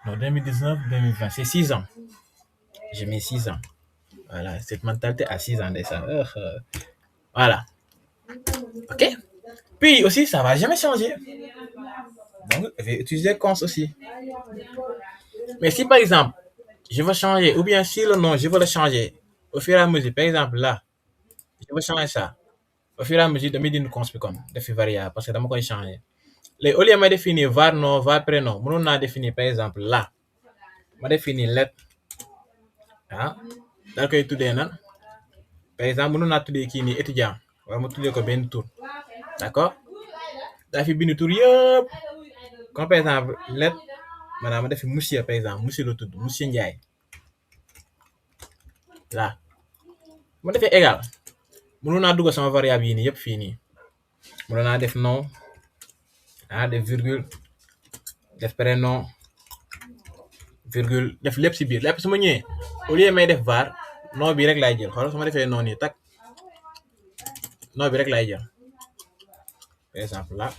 Non, 2019, 2020, c'est 6 ans. Je mets 6 ans. Voilà, cette mentalité à 6 ans déjà. Voilà. OK? Puis aussi, ça va jamais changer. Donc, je vais utiliser const aussi. Mais si par exemple, je veux changer, ou bien si le nom, je veux le changer au fur et à mesure, par exemple là, je veux changer ça. Au fur et à mesure, je vais const comme défi variable parce que dama koy changer. Les au lieu de définir var nom, var prénom, mënoon naa définir par exemple là, ma définir lettre, ah, daal koy tuddee nan. Par exemple, mënoon naa tuddee kii nii étudiant, wala ma tuddee ko benn tur, d'accord? Daa fi bind tur yëpp, comme par exemple lettre, maanaam ma def fi monsieur par exemple, monsieur la tudd, monsieur Ndiaye. Là, ma defee égal, mënoon naa dugal sama variable yi nii yëpp fii nii. Mënoon naa def nom, def virgule, def prénom, virgule, def lépp si biir. Lépp su ma ñëwee au lieu may def var, nom bi rek laay jël. Xoolal su ma defee nom nii tak, nom bi rek laay jël. Par exemple là,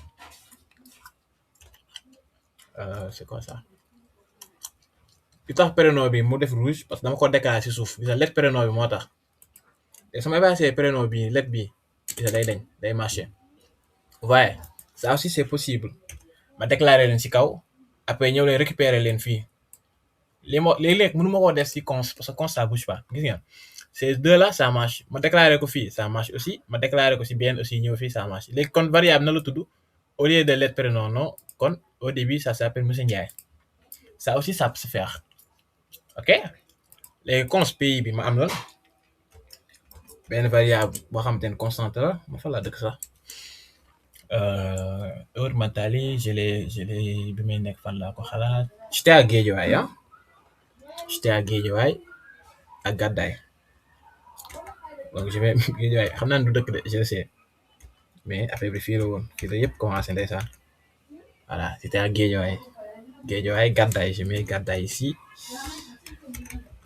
c'est quoi ça? Li tax prénom bi mu def rouge parce que dama ko décalé si suuf. Gis nga lettre prénom bi moo tax. Et su ma effacé prénom bi lettre bi, gis nga day dañ, day marché. Vous voyez, ça aussi c'est possible. Ma déclaré leen si kaw, après ñëw leen récupérer leen fii. Léeg-léeg mënu ma koo def si const parce que const ça bouge pas. Gis ngeen, ces deux là ça marche. Ma déclaré ko fii ça marche aussi. Ma déclaré ko si bien aussi ñëw fii ça marche. Léegi kon variable na la tudd au lieu de lettre prénom non, kon au début ça s'appelle monsieur Ndiaye. Ça aussi ça peut se faire. OK? Léegi const pays bi ma am lool benn variable boo xamante ne constante la ma fa la dëkk sax. Heure mentale je l'ai bi may nekk fan laa ko xalaat. J'étais à Guédiawaye, hein? J'étais à Guédiawaye ak Gàddaay. Donc je vais Guédiawaye xam naa ne du dëkk de je sais mais affaire bi fii la woon fii la yëpp commencé ndeysaan. Voilà, c'était à Guédiawaye. Guédiawaye Gàddaay, je mets Gàddaay ici.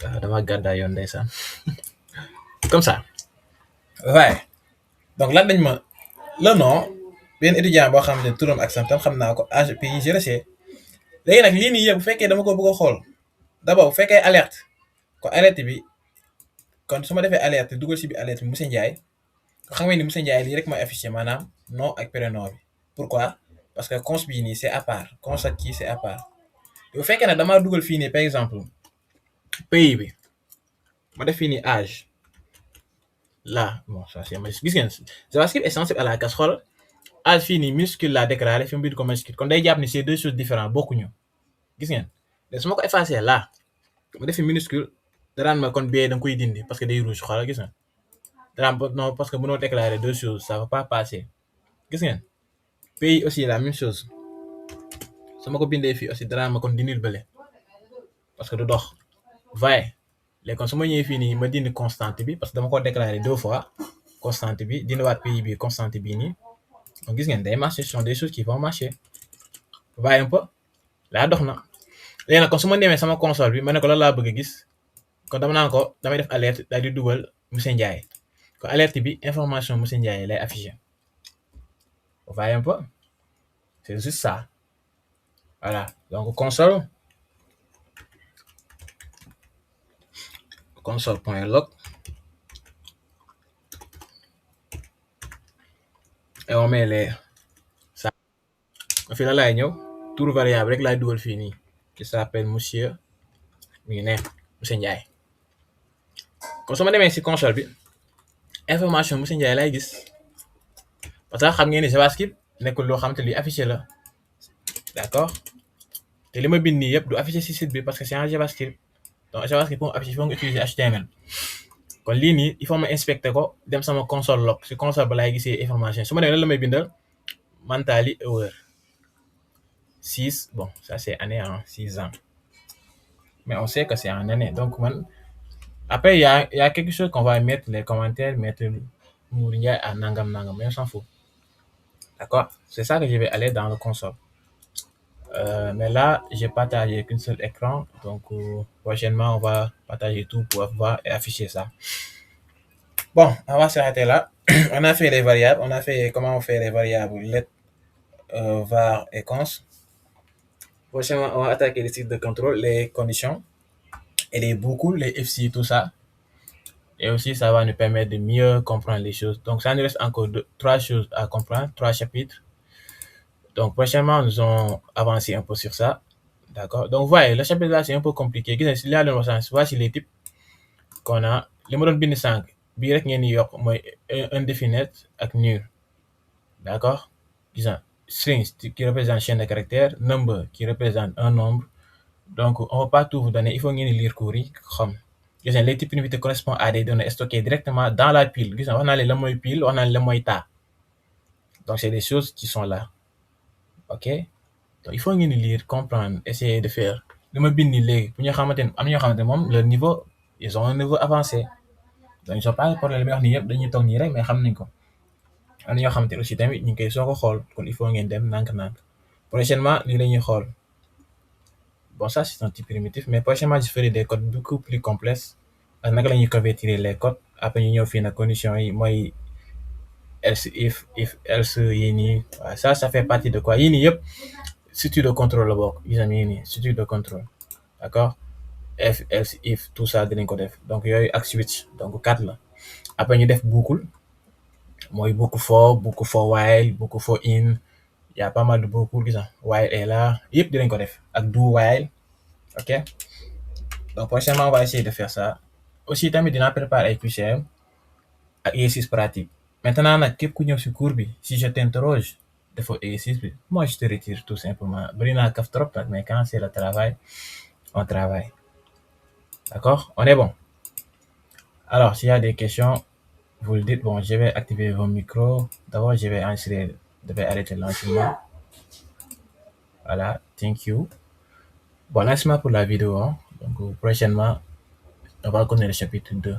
Waaw dama Gàddaay yoon ndeysaan. Comme ça. Ouais. Donc lan dañ ma le nom benn étudiant boo xam ne turam ak santam xam naa ko âge pays je le sais. Léegi nag lii nii yëpp bu fekkee dama ko bëgg a xool d'abord bu fekkee alerte kon alerte bi kon su ma defee alerte dugal si bi alerte bi monsieur Ndiaye xam nga ni monsieur Ndiaye lii rek mooy affiché maanaam nom ak prénom bi. Pourquoi? Parce que const bii nii c'est à part const ak kii c'est à part. Bu fekkee nag damaa dugal fii nii par exemple pays bi ma def fii nii âge là bon ça c'est gis ngeen JavaScript est sensible à la casse. Xool âge fii nii minuscule laa déclaré fi mu bind ko majuscule kon day jàpp ni c'est deux choses différentes bokkuñu. Gis ngeen léegi su ma ko effacé là ma def fi minuscule daraan ma kon bee da nga koy dindi parce que day rouge xoolal gis nga daraan non parce que mënoo déclarer deux choses ça va pas passer. Gis ngeen pays aussi la même chose su ma ko bindee fii aussi daraan ma kon dindil bële parce que du dox. Vaye léegi kon su ma ñëwee fii nii ma dindi constante bi parce que dama ko déclarer deux fois constante bi dindiwaat pays bi constante bii nii donc gis ngeen day marcher ce sont des choses qui vont marcher. Vaye un peu laa dox na léegi nag kon su ma demee sama console bi ma ne ko lan laa bëgg a gis kon dama naan ko damay def alerte daal di dugal monsieur Ndiaye kon alerte bi information monsieur Ndiaye lay affiché. Vaye un peu c'est juste ça. Voilà donc console.log et on met les ça fii la laay ñëw tour variable rek laay dugal fii nii qui s'appelle monsieur mi ngi ne monsieur Ndiaye kon su ma demee si console bi information monsieur Ndiaye laay gis parce que xam ngeen ni JavaScript nekkul loo xamante li affiché la d'accord te li ma bind nii yëpp du affiché si site bi parce que c'est en JavaScript donc JavaScript pour mu affiché foog nga utiliser HTML. kon lii nii il faut ma inspecter ko dem sama console log si console ba laay gisee information su ma demee lan la may bindal mentally aware 6 bon ça c'est année en 6 ans mais on sait que c'est en année donc man Après, il y a quelque chose qu'on va mettre les commentaires, mettre Mourinho à Nangam Nangam, mais on s'en fout. D'accord? C'est ça que je vais aller dans le console. Mais là, j'ai partagé qu'un seul écran. Donc, prochainement, on va partager tout pour voir et afficher ça. Bon, on va s'arrêter là. On a fait les variables. On a fait comment on fait les variables let, var et cons. Prochainement, on va attaquer les sites de contrôle, les conditions et les beaucoup, les FC, tout ça. Et aussi, ça va nous permettre de mieux comprendre les choses. Donc, ça nous reste encore trois choses à comprendre, trois chapitres. Donc, prochainement, nous allons avancer un peu sur ça. D'accord? Donc, voyez, le chapitre là, c'est un peu compliqué. Là, voici les types qu'on a. Les mots bin 5. Bi rek ngeen yok moy indefinite ak nul. D'accord? Disons, strings qui représente chaîne de caractères, number qui représente un nombre. Donc, on ne va pas tout vous donner. Il faut ngeen lire cours yi xam. Les types primitifs correspondent à des données stockées directement dans la pile. On a les moy pile, on a les moy tas. Donc, c'est des choses qui sont là. OK? Donc, il faut ngeen lire, comprendre, essayer de faire. Le ma bind ni léegi bu ñu xamante ne am na ñoo xamante moom leur niveau ils ont un niveau avancé donc ils sont pas problème li may wax nii yëpp dañuy toog nii rek mais xam nañ ko am na ñoo xamante aussi tamit ñu ngi koy soog a xool kon il faut ngeen dem nànk-nànk prochainement lii la ñuy xool bon ça c'est un type primitif mais prochainement je ferai des codes beaucoup plus complexes ak naka la ñuy convertir les codes après ñu ñëw fii nag conditions yi mooy else if else yii nii waaw ça fait partie de quoi yii nii yëpp structure de contrôle la bokk gis nga yii nii structure de contrôle d'accord if else if tout ça dinañ ko def donc yooyu ak switch donc 4 la après ñu def boucle mooy boucle for while boucle for in y a pas mal de boucle gis nga while est là yëpp dinañ ko def ak do while ok donc prochainement on va essayer de faire ça aussi tamit dinaa préparer ay QCM ak exercice pratique maintenant nag képp ku ñëw si cours bi si je t'interroge defoo exercice bi moi je te retire tout simplement bari naa kaf trop nag mais quand c'est le travail on travaille. D'accord? On est bon. Alors, s'il y a des questions, vous le dites. Bon, je vais activer vos micros. D'abord, je vais enregistrer, je vais arrêter l'enregistrement. Voilà, thank you. Bon, lancement pour la vidéo. Hein. Donc, prochainement, on va connaître le chapitre 2.